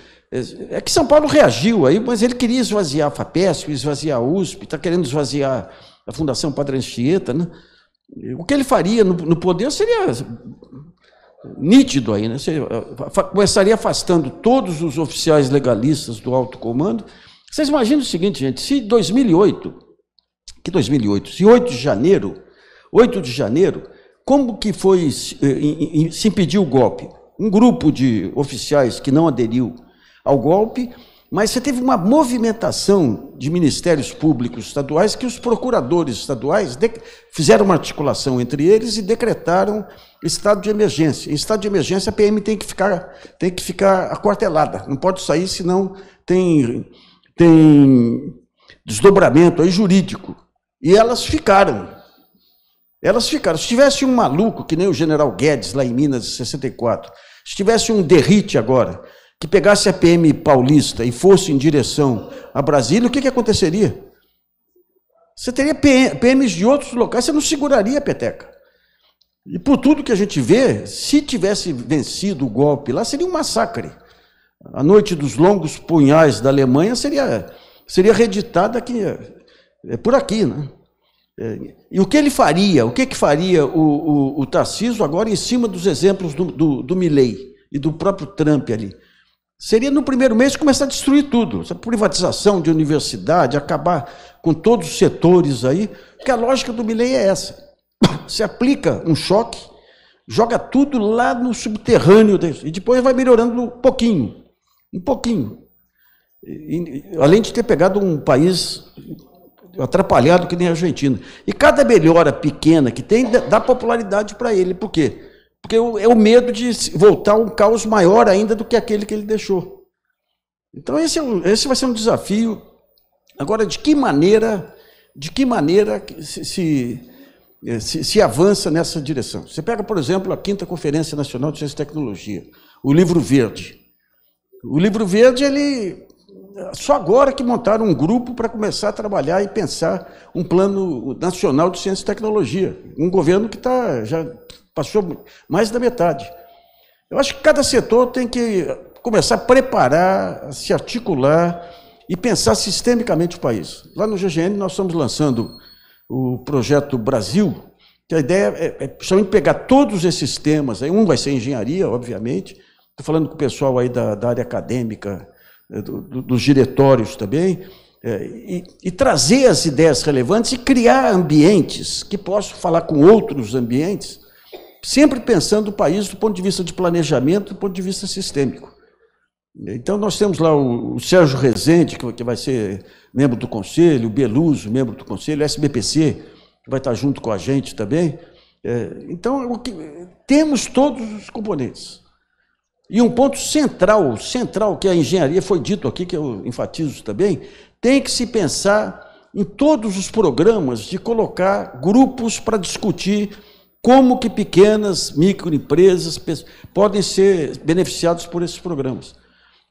É que São Paulo reagiu aí, mas ele queria esvaziar a FAPESP, esvaziar a USP, está querendo esvaziar a Fundação Padre Anchieta, né? O que ele faria no poder seria nítido aí, né? Começaria afastando todos os oficiais legalistas do alto comando. Vocês imaginam o seguinte, gente, se 2008, se 8 de janeiro, como que foi se impediu o golpe? Um grupo de oficiais que não aderiu ao golpe Mas você teve uma movimentação de ministérios públicos estaduais que os procuradores estaduais fizeram uma articulação entre eles e decretaram estado de emergência. Em estado de emergência, a PM tem que ficar aquartelada, não pode sair, senão tem desdobramento aí jurídico. E elas ficaram. Se tivesse um maluco, que nem o general Guedes, lá em Minas, em 64, se tivesse um Derrite agora, que pegasse a PM paulista e fosse em direção a Brasília, o que aconteceria? Você teria PMs de outros locais, você não seguraria a peteca. E por tudo que a gente vê, se tivesse vencido o golpe lá, seria um massacre. A noite dos longos punhais da Alemanha seria reeditada aqui, por aqui, né? E o que ele faria? O que faria o Tarcísio agora em cima dos exemplos do Milei e do próprio Trump ali? Seria no primeiro mês começar a destruir tudo, essa privatização de universidade, acabar com todos os setores aí, porque a lógica do Milei é essa. Você aplica um choque, joga tudo lá no subterrâneo e depois vai melhorando um pouquinho. Além de ter pegado um país atrapalhado que nem a Argentina. E cada melhora pequena que tem dá popularidade para ele. Por quê? Porque é o medo de voltar a um caos maior ainda do que aquele que ele deixou. Então esse vai ser um desafio. Agora, de que maneira se avança nessa direção? Você pega, por exemplo, a 5ª Conferência Nacional de Ciência e Tecnologia, o Livro Verde. O Livro Verde, só agora que montaram um grupo para começar a trabalhar e pensar um plano nacional de ciência e tecnologia. Um governo que já passou mais da metade. Eu acho que cada setor tem que começar a preparar, a se articular e pensar sistemicamente o país. Lá no GGN nós estamos lançando o projeto Brasil, que a ideia é principalmente pegar todos esses temas, aí um vai ser engenharia, obviamente, estou falando com o pessoal aí da área acadêmica, dos diretórios também, e trazer as ideias relevantes e criar ambientes que possam falar com outros ambientes, sempre pensando o país do ponto de vista de planejamento, do ponto de vista sistêmico. Então, nós temos lá o Sérgio Rezende, que vai ser membro do Conselho, o Beluso, membro do Conselho, o SBPC, que vai estar junto com a gente também. Então, temos todos os componentes. E um ponto central, que a engenharia foi dito aqui, que eu enfatizo também, tem que se pensar em todos os programas de colocar grupos para discutir como que pequenas microempresas podem ser beneficiadas por esses programas.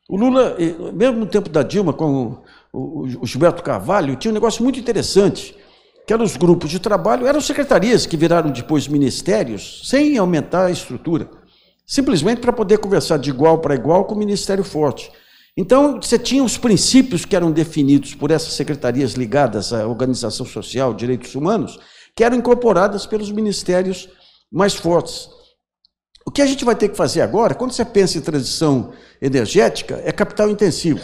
O Lula, mesmo no tempo da Dilma, com o Gilberto Carvalho, tinha um negócio muito interessante, que eram os grupos de trabalho, eram secretarias que viraram depois ministérios, sem aumentar a estrutura, simplesmente para poder conversar de igual para igual com o Ministério forte. Então, você tinha os princípios que eram definidos por essas secretarias ligadas à organização social, direitos humanos, que eram incorporadas pelos ministérios mais fortes. O que a gente vai ter que fazer agora, quando você pensa em transição energética, é capital intensivo.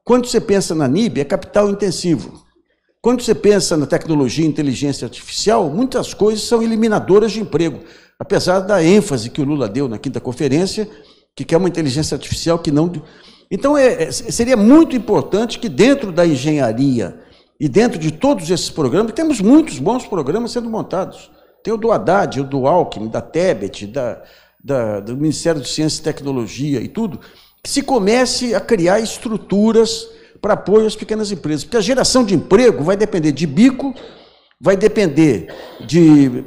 Quando você pensa na NIB, é capital intensivo. Quando você pensa na tecnologia e inteligência artificial, muitas coisas são eliminadoras de emprego, apesar da ênfase que o Lula deu na 5ª Conferência, que quer uma inteligência artificial que não... Então, seria muito importante que dentro da engenharia e dentro de todos esses programas, temos muitos bons programas sendo montados. Tem o do Haddad, o do Alckmin, da Tebet, do Ministério de Ciência e Tecnologia e tudo, que se comece a criar estruturas para apoio às pequenas empresas. Porque a geração de emprego vai depender de bico, vai depender de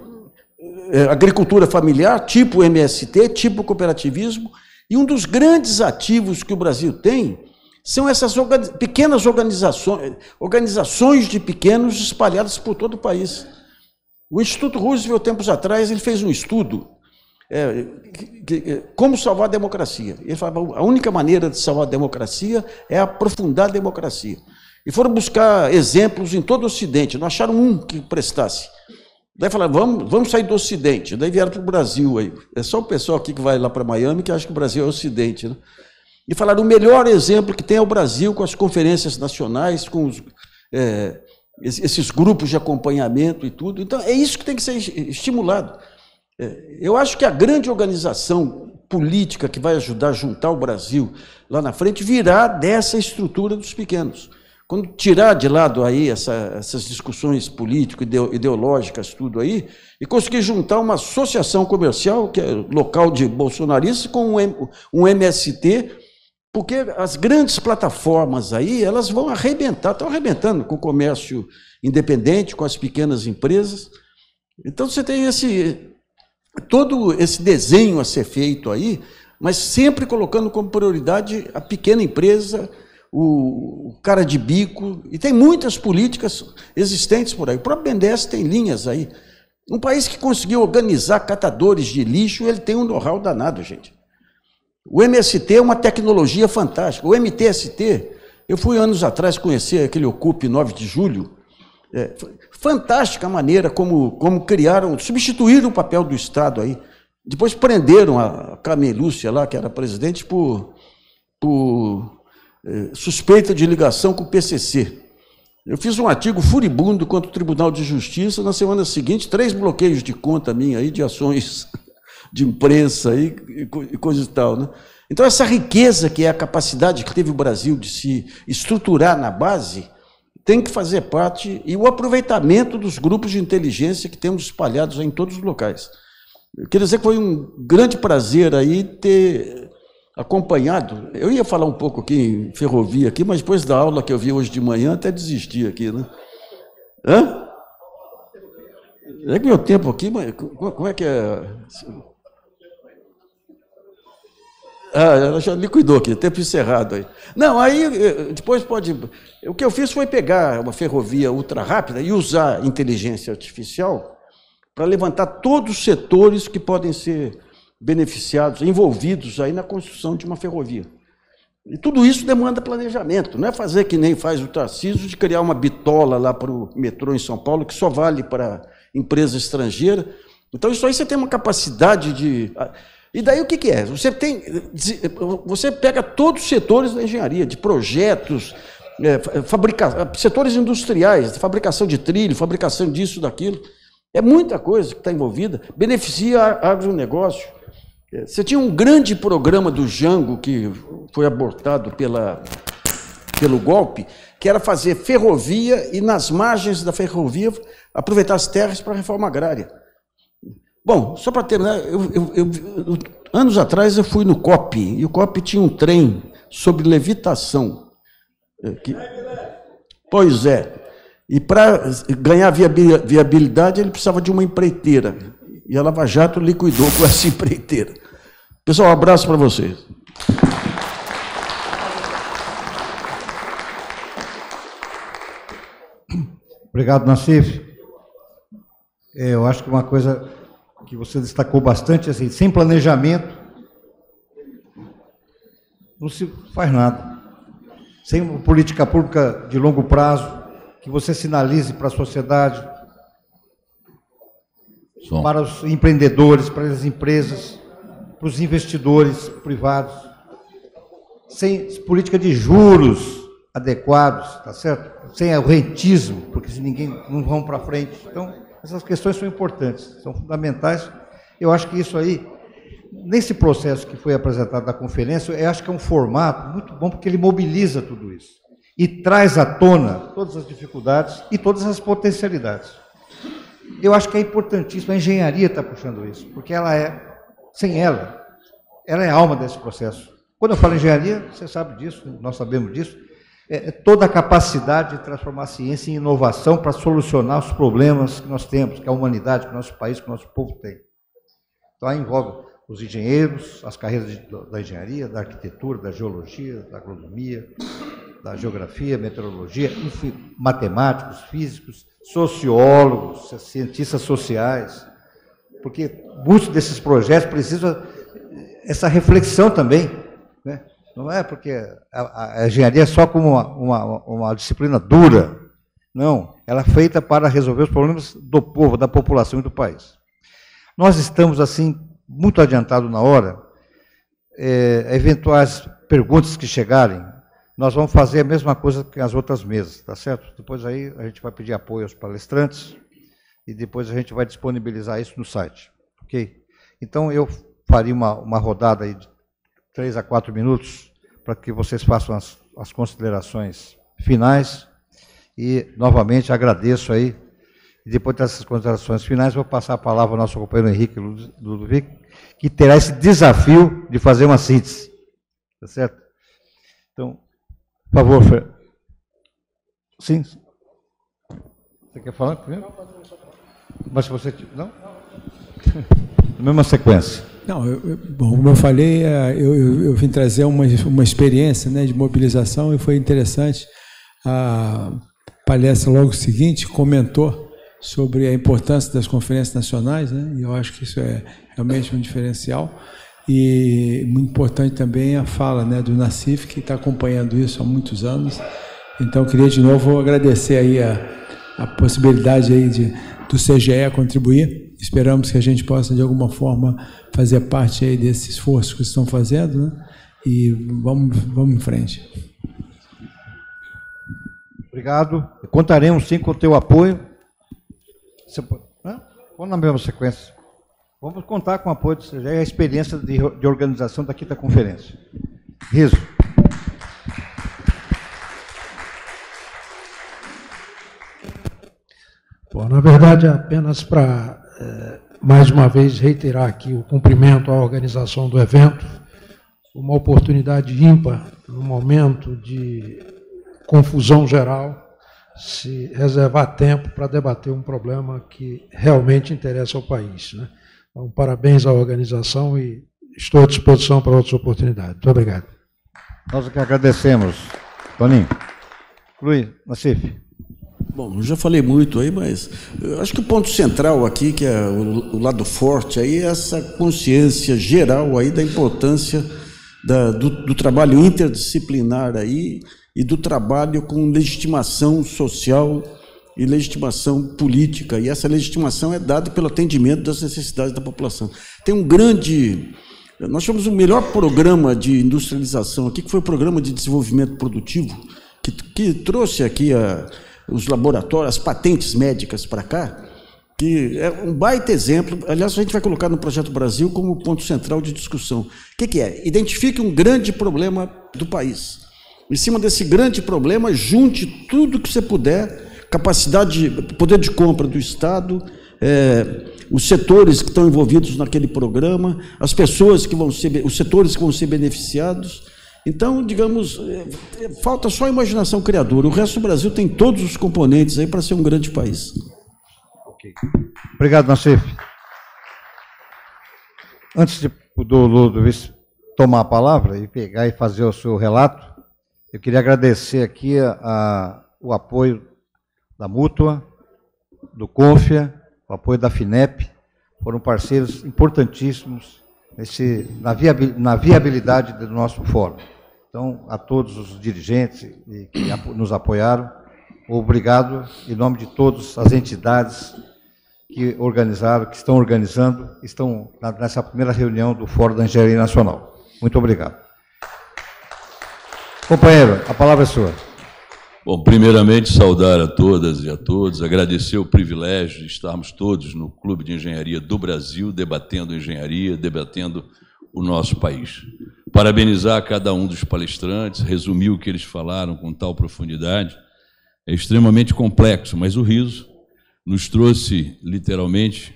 agricultura familiar, tipo MST, tipo cooperativismo, e um dos grandes ativos que o Brasil tem são essas pequenas organizações de pequenos espalhadas por todo o país. O Instituto Roosevelt, tempos atrás, ele fez um estudo, como salvar a democracia. Ele falava, a única maneira de salvar a democracia é aprofundar a democracia. E foram buscar exemplos em todo o Ocidente, não acharam um que prestasse. Daí falaram, vamos sair do Ocidente. Daí vieram para o Brasil. Aí. É só o pessoal aqui que vai lá para Miami que acha que o Brasil é o Ocidente, né? E falaram, o melhor exemplo que tem é o Brasil, com as conferências nacionais, com esses grupos de acompanhamento e tudo. Então, é isso que tem que ser estimulado. Eu acho que a grande organização política que vai ajudar a juntar o Brasil lá na frente virá dessa estrutura dos pequenos. Quando tirar de lado aí essas discussões político-ideológicas, tudo aí, e conseguir juntar uma associação comercial, que é local de bolsonaristas, com um MST, porque as grandes plataformas aí, elas vão arrebentar, estão arrebentando com o comércio independente, com as pequenas empresas. Então você tem todo esse desenho a ser feito aí, mas sempre colocando como prioridade a pequena empresa, o cara de bico, e tem muitas políticas existentes por aí. O próprio BNDES tem linhas aí. Um país que conseguiu organizar catadores de lixo, ele tem um know-how danado, gente. O MST é uma tecnologia fantástica. O MTST, eu fui anos atrás conhecer aquele Ocupe 9 de julho, fantástica a maneira como criaram, substituíram o papel do Estado aí. Depois prenderam a Carmen Lúcia lá, que era presidente, por suspeita de ligação com o PCC. Eu fiz um artigo furibundo contra o Tribunal de Justiça, na semana seguinte, 3 bloqueios de conta minha aí, de ações de imprensa aí, e coisa e tal, né? Então, essa riqueza que é a capacidade que teve o Brasil de se estruturar na base, tem que fazer parte, e o aproveitamento dos grupos de inteligência que temos espalhados aí em todos os locais. Eu queria dizer que foi um grande prazer aí ter acompanhado. Eu ia falar um pouco aqui em ferrovia, aqui, mas depois da aula que eu vi hoje de manhã, até desisti aqui, né? Hã? É que meu tempo aqui, mas como é que é? Ela já liquidou aqui, tempo encerrado aí. Não, aí depois pode... O que eu fiz foi pegar uma ferrovia ultra rápida e usar inteligência artificial para levantar todos os setores que podem ser beneficiados, envolvidos aí na construção de uma ferrovia. E tudo isso demanda planejamento, não é fazer que nem faz o Tarcísio de criar uma bitola lá para o metrô em São Paulo, que só vale para empresa estrangeira. Então, isso aí você tem uma capacidade de... E daí o que é? Você pega todos os setores da engenharia, de projetos, setores industriais, de fabricação de trilho, fabricação disso, daquilo. É muita coisa que está envolvida, beneficia agronegócio. Você tinha um grande programa do Jango, que foi abortado pelo golpe, que era fazer ferrovia e, nas margens da ferrovia, aproveitar as terras para a reforma agrária. Bom, só para terminar, anos atrás eu fui no COP, e o COP tinha um trem sobre levitação. Pois é. E para ganhar viabilidade, ele precisava de uma empreiteira. E a Lava Jato liquidou com essa empreiteira. Pessoal, um abraço para vocês. Obrigado, Nassif. Eu acho que uma coisa que você destacou bastante, assim, sem planejamento, não se faz nada. Sem uma política pública de longo prazo, que você sinalize para a sociedade, para os empreendedores, para as empresas, para os investidores privados, sem política de juros adequados, tá certo? Sem o rentismo, porque se ninguém não vão para frente. Então, essas questões são importantes, são fundamentais. Eu acho que isso aí, nesse processo que foi apresentado na conferência, eu acho que é um formato muito bom, porque ele mobiliza tudo isso e traz à tona todas as dificuldades e todas as potencialidades. Eu acho que é importantíssimo, a engenharia está puxando isso, porque sem ela é a alma desse processo. Quando eu falo engenharia, você sabe disso, nós sabemos disso, toda a capacidade de transformar a ciência em inovação para solucionar os problemas que nós temos, que a humanidade, que o nosso país, que o nosso povo tem. Então, aí envolve os engenheiros, as carreiras da engenharia, da arquitetura, da geologia, da agronomia, da geografia, meteorologia, enfim, matemáticos, físicos, sociólogos, cientistas sociais, porque muitos desses projetos precisam essa reflexão também, né? Não é porque a engenharia é só como uma disciplina dura, não, ela é feita para resolver os problemas do povo, da população e do país. Nós estamos, assim, muito adiantados na hora, eventuais perguntas que chegarem, nós vamos fazer a mesma coisa que as outras mesas, tá certo? Depois aí a gente vai pedir apoio aos palestrantes e depois a gente vai disponibilizar isso no site, ok? Então eu faria uma rodada aí de 3 a 4 minutos para que vocês façam as considerações finais. E, novamente, agradeço aí. E depois dessas considerações finais, vou passar a palavra ao nosso companheiro Henrique Ludovic, que terá esse desafio de fazer uma síntese. Tá certo? Então, por favor, Fer. Sim. Você quer falar primeiro? Mas se você... Não? Na mesma sequência. Não, bom, como eu falei, eu vim trazer uma experiência, né, de mobilização, e foi interessante. A palestra logo seguinte comentou sobre a importância das conferências nacionais, né, e eu acho que isso é realmente um diferencial. E muito importante também a fala, né, do Nassif, que está acompanhando isso há muitos anos. Então, eu queria de novo agradecer aí a possibilidade aí do CGE contribuir. Esperamos que a gente possa, de alguma forma, fazer parte aí desse esforço que estão fazendo, né? E vamos em frente. Obrigado. Contaremos, sim, com o teu apoio. Vamos na mesma sequência. Vamos contar com o apoio do CGE e a experiência de organização da quinta conferência. Riso. Bom, na verdade, apenas para, mais uma vez, reiterar aqui o cumprimento à organização do evento, uma oportunidade ímpar, num momento de confusão geral, se reservar tempo para debater um problema que realmente interessa ao país, né? Então, parabéns à organização e estou à disposição para outras oportunidades. Muito obrigado. Nós que agradecemos. Toninho. Luiz, Nassif. Bom, eu já falei muito aí, mas eu acho que o ponto central aqui, que é o lado forte, aí é essa consciência geral aí da importância do trabalho interdisciplinar aí e do trabalho com legitimação social e legitimação política. E essa legitimação é dada pelo atendimento das necessidades da população. Tem um grande... Nós tivemos o melhor programa de industrialização aqui, que foi o Programa de Desenvolvimento Produtivo, que trouxe aqui os laboratórios, as patentes médicas para cá, que é um baita exemplo. Aliás, a gente vai colocar no Projeto Brasil como ponto central de discussão. O que é? Identifique um grande problema do país. Em cima desse grande problema, junte tudo que você puder, capacidade, poder de compra do Estado, os setores que estão envolvidos naquele programa, as pessoas que vão ser, os setores que vão ser beneficiados. Então, digamos, falta só a imaginação criadora. O resto do Brasil tem todos os componentes aí para ser um grande país. Okay. Obrigado, Nassif. Antes do Ludovic tomar a palavra e pegar e fazer o seu relato, eu queria agradecer aqui o apoio da Mútua, do Confia, o apoio da FINEP, foram parceiros importantíssimos na viabilidade do nosso fórum. Então, a todos os dirigentes que nos apoiaram, obrigado em nome de todas as entidades que organizaram, que estão organizando, estão nessa primeira reunião do Fórum da Engenharia Nacional. Muito obrigado. Companheiro, a palavra é sua. Bom, primeiramente, saudar a todas e a todos, agradecer o privilégio de estarmos todos no Clube de Engenharia do Brasil, debatendo engenharia, debatendo o nosso país. Parabenizar cada um dos palestrantes, resumir o que eles falaram com tal profundidade. É extremamente complexo, mas o riso nos trouxe, literalmente,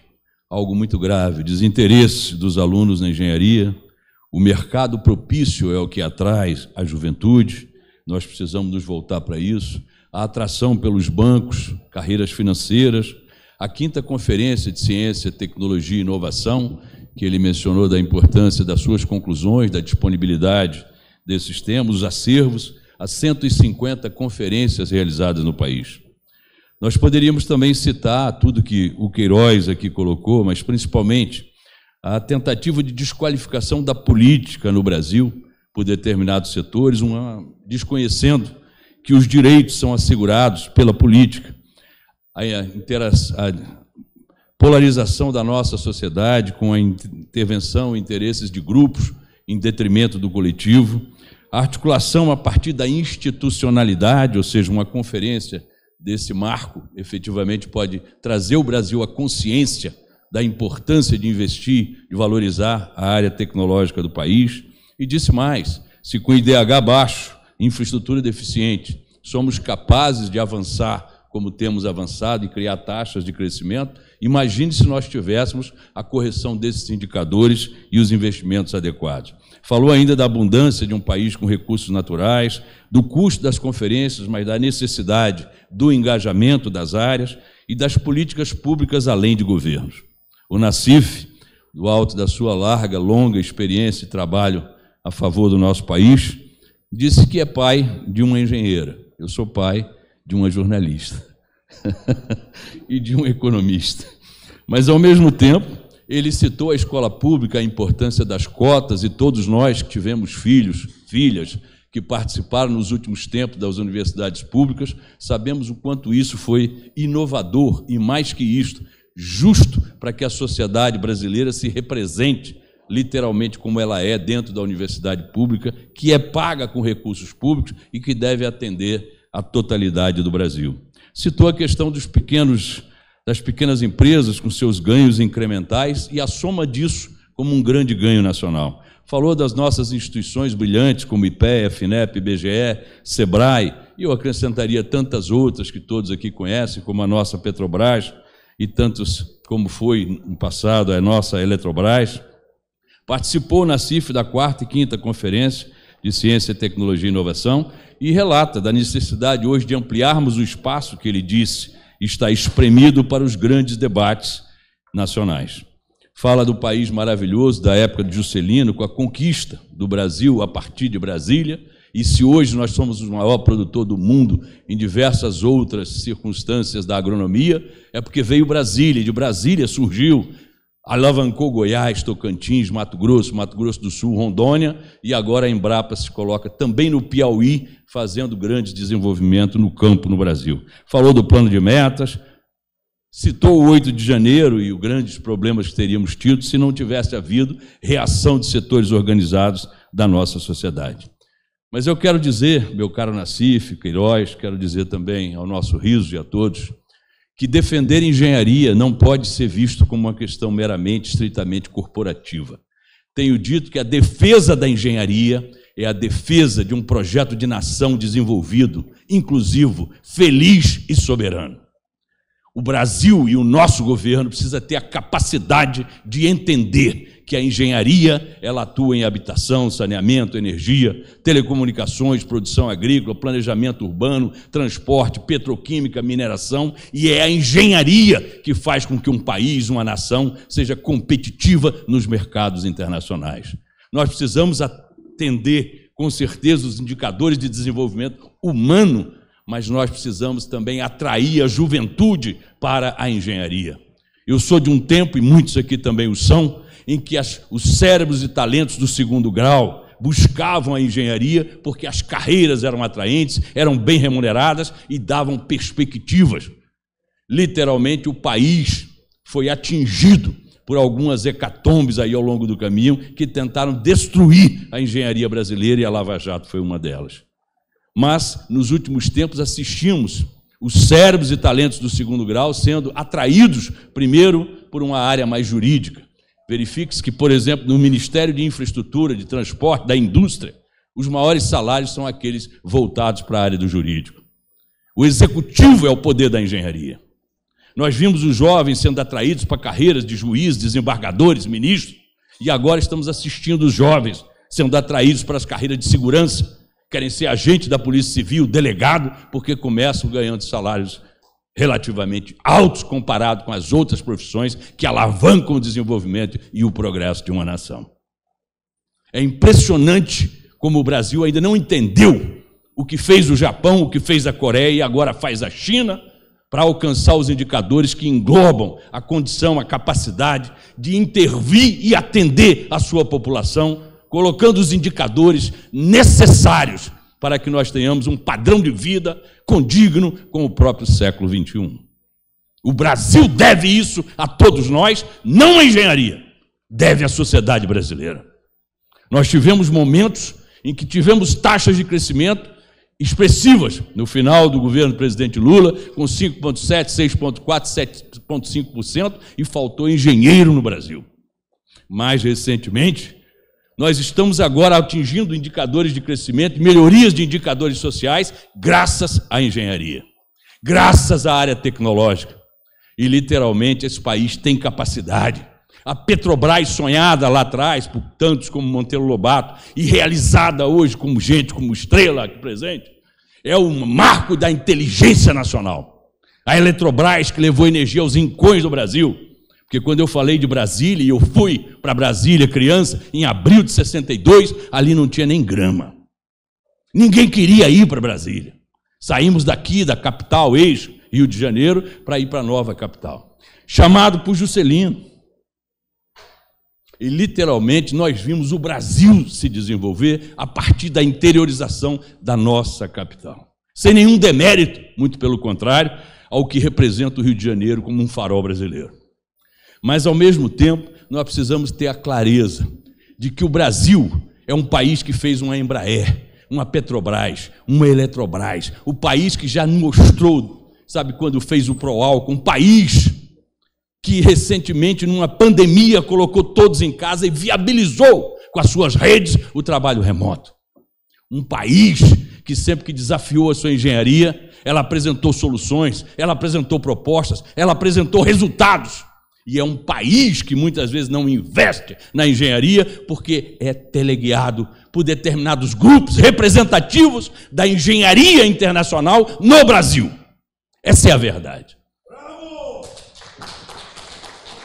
algo muito grave: desinteresse dos alunos na engenharia, o mercado propício é o que atrai a juventude, nós precisamos nos voltar para isso, a atração pelos bancos, carreiras financeiras, a 5ª Conferência de Ciência, Tecnologia e Inovação, que ele mencionou da importância das suas conclusões, da disponibilidade desses temas, os acervos, as 150 conferências realizadas no país. Nós poderíamos também citar tudo que o Queiroz aqui colocou, mas principalmente a tentativa de desqualificação da política no Brasil por determinados setores, desconhecendo que os direitos são assegurados pela política, a polarização da nossa sociedade com a intervenção em interesses de grupos em detrimento do coletivo, a articulação a partir da institucionalidade, ou seja, uma conferência desse marco efetivamente pode trazer o Brasil à consciência da importância de investir, de valorizar a área tecnológica do país, e disse mais: se com IDH baixo, infraestrutura deficiente, somos capazes de avançar como temos avançado e criar taxas de crescimento, imagine se nós tivéssemos a correção desses indicadores e os investimentos adequados. Falou ainda da abundância de um país com recursos naturais, do custo das conferências, mas da necessidade do engajamento das áreas e das políticas públicas além de governos. O Nassif, do alto da sua larga, longa experiência e trabalho a favor do nosso país, disse que é pai de uma engenheira. Eu sou pai de uma jornalista e de um economista. Mas, ao mesmo tempo, ele citou a escola pública, a importância das cotas, e todos nós que tivemos filhos, filhas, que participaram nos últimos tempos das universidades públicas, sabemos o quanto isso foi inovador e, mais que isto, justo para que a sociedade brasileira se represente literalmente como ela é dentro da universidade pública, que é paga com recursos públicos e que deve atender a totalidade do Brasil. Citou a questão das pequenas empresas com seus ganhos incrementais e a soma disso como um grande ganho nacional. Falou das nossas instituições brilhantes como IPEA, FINEP, IBGE, SEBRAE, e eu acrescentaria tantas outras que todos aqui conhecem, como a nossa Petrobras e tantos como foi no passado a nossa Eletrobras. Participou na CIF da 4ª e 5ª Conferência de Ciência, Tecnologia e Inovação e relata da necessidade hoje de ampliarmos o espaço que ele disse está espremido para os grandes debates nacionais. Fala do país maravilhoso da época de Juscelino, com a conquista do Brasil a partir de Brasília, e se hoje nós somos o maior produtor do mundo em diversas outras circunstâncias da agronomia, é porque veio Brasília, e de Brasília surgiu, alavancou Goiás, Tocantins, Mato Grosso do Sul, Rondônia, e agora a Embrapa se coloca também no Piauí, fazendo grande desenvolvimento no campo no Brasil. Falou do plano de metas, citou o 8 de janeiro e os grandes problemas que teríamos tido se não tivesse havido reação de setores organizados da nossa sociedade. Mas eu quero dizer, meu caro Nassif, Queiroz, quero dizer também ao nosso Riso e a todos, que defender engenharia não pode ser visto como uma questão meramente, estritamente corporativa. Tenho dito que a defesa da engenharia é a defesa de um projeto de nação desenvolvido, inclusivo, feliz e soberano. O Brasil e o nosso governo precisa ter a capacidade de entender que a engenharia ela atua em habitação, saneamento, energia, telecomunicações, produção agrícola, planejamento urbano, transporte, petroquímica, mineração, e é a engenharia que faz com que um país, uma nação, seja competitiva nos mercados internacionais. Nós precisamos atender, com certeza, os indicadores de desenvolvimento humano, mas nós precisamos também atrair a juventude para a engenharia. Eu sou de um tempo, e muitos aqui também o são, em que os cérebros e talentos do 2º grau buscavam a engenharia porque as carreiras eram atraentes, eram bem remuneradas e davam perspectivas. Literalmente, o país foi atingido por algumas hecatombes aí ao longo do caminho que tentaram destruir a engenharia brasileira, e a Lava Jato foi uma delas. Mas, nos últimos tempos, assistimos os cérebros e talentos do 2º grau sendo atraídos, primeiro, por uma área mais jurídica. Verifique-se que, por exemplo, no Ministério de Infraestrutura, de Transporte, da Indústria, os maiores salários são aqueles voltados para a área do jurídico. O executivo é o poder da engenharia. Nós vimos os jovens sendo atraídos para carreiras de juízes, desembargadores, ministros, e agora estamos assistindo os jovens sendo atraídos para as carreiras de segurança, querem ser agente da Polícia Civil, delegado, porque começam ganhando salários relativamente altos comparado com as outras profissões que alavancam o desenvolvimento e o progresso de uma nação. É impressionante como o Brasil ainda não entendeu o que fez o Japão, o que fez a Coreia e agora faz a China para alcançar os indicadores que englobam a condição, a capacidade de intervir e atender a sua população, colocando os indicadores necessários para que nós tenhamos um padrão de vida condigno com o próprio século XXI. O Brasil deve isso a todos nós, não à engenharia, deve à sociedade brasileira. Nós tivemos momentos em que tivemos taxas de crescimento expressivas no final do governo do presidente Lula, com 5,7%, 6,4%, 7,5%, e faltou engenheiro no Brasil. Mais recentemente, nós estamos agora atingindo indicadores de crescimento, melhorias de indicadores sociais, graças à engenharia, graças à área tecnológica. E, literalmente, esse país tem capacidade. A Petrobras, sonhada lá atrás por tantos como Monteiro Lobato, e realizada hoje como gente, como estrela aqui presente, é o marco da inteligência nacional. A Eletrobras, que levou energia aos rincões do Brasil, porque quando eu falei de Brasília, e eu fui para Brasília criança, em abril de 62, ali não tinha nem grama. Ninguém queria ir para Brasília. Saímos daqui, da capital, eixo, Rio de Janeiro, para ir para a nova capital. Chamado por Juscelino. E, literalmente, nós vimos o Brasil se desenvolver a partir da interiorização da nossa capital. Sem nenhum demérito, muito pelo contrário, ao que representa o Rio de Janeiro como um farol brasileiro. Mas, ao mesmo tempo, nós precisamos ter a clareza de que o Brasil é um país que fez uma Embraer, uma Petrobras, uma Eletrobras, o país que já mostrou, sabe, quando fez o Proálcool, um país que recentemente, numa pandemia, colocou todos em casa e viabilizou com as suas redes o trabalho remoto. Um país que sempre que desafiou a sua engenharia, ela apresentou soluções, ela apresentou propostas, ela apresentou resultados. E é um país que muitas vezes não investe na engenharia porque é teleguiado por determinados grupos representativos da engenharia internacional no Brasil. Essa é a verdade.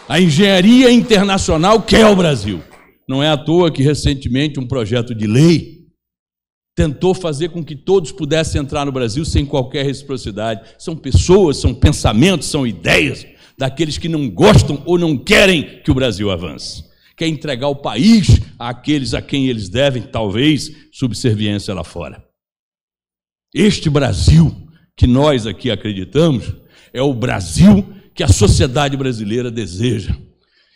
A engenharia internacional quer o Brasil. Não é à toa que, recentemente, um projeto de lei tentou fazer com que todos pudessem entrar no Brasil sem qualquer reciprocidade. São pessoas, são pensamentos, são ideias daqueles que não gostam ou não querem que o Brasil avance. Quer entregar o país àqueles a quem eles devem, talvez, subserviência lá fora. Este Brasil que nós aqui acreditamos é o Brasil que a sociedade brasileira deseja.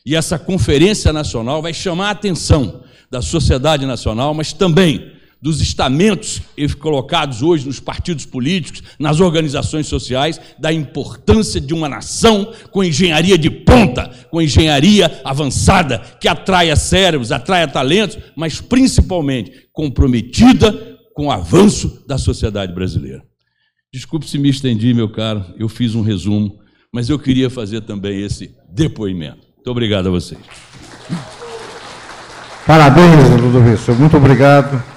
E essa conferência nacional vai chamar a atenção da sociedade nacional, mas também dos estamentos colocados hoje nos partidos políticos, nas organizações sociais, da importância de uma nação com engenharia de ponta, com engenharia avançada, que atraia cérebros, atraia talentos, mas principalmente comprometida com o avanço da sociedade brasileira. Desculpe se me estendi, meu caro, eu fiz um resumo, mas eu queria fazer também esse depoimento. Muito obrigado a vocês. Parabéns, Ludovico, muito obrigado.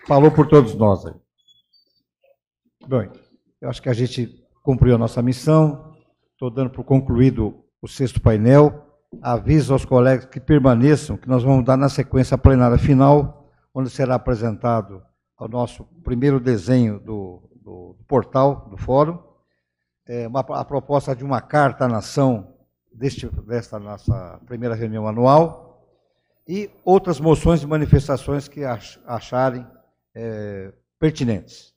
Falou por todos nós aí. Bem, eu acho que a gente cumpriu a nossa missão. Estou dando por concluído o 6º painel. Aviso aos colegas que permaneçam, que nós vamos dar na sequência a plenária final, onde será apresentado o nosso primeiro desenho do portal do fórum, a proposta de uma carta à nação desta nossa primeira reunião anual e outras moções e manifestações que acharem pertinentes.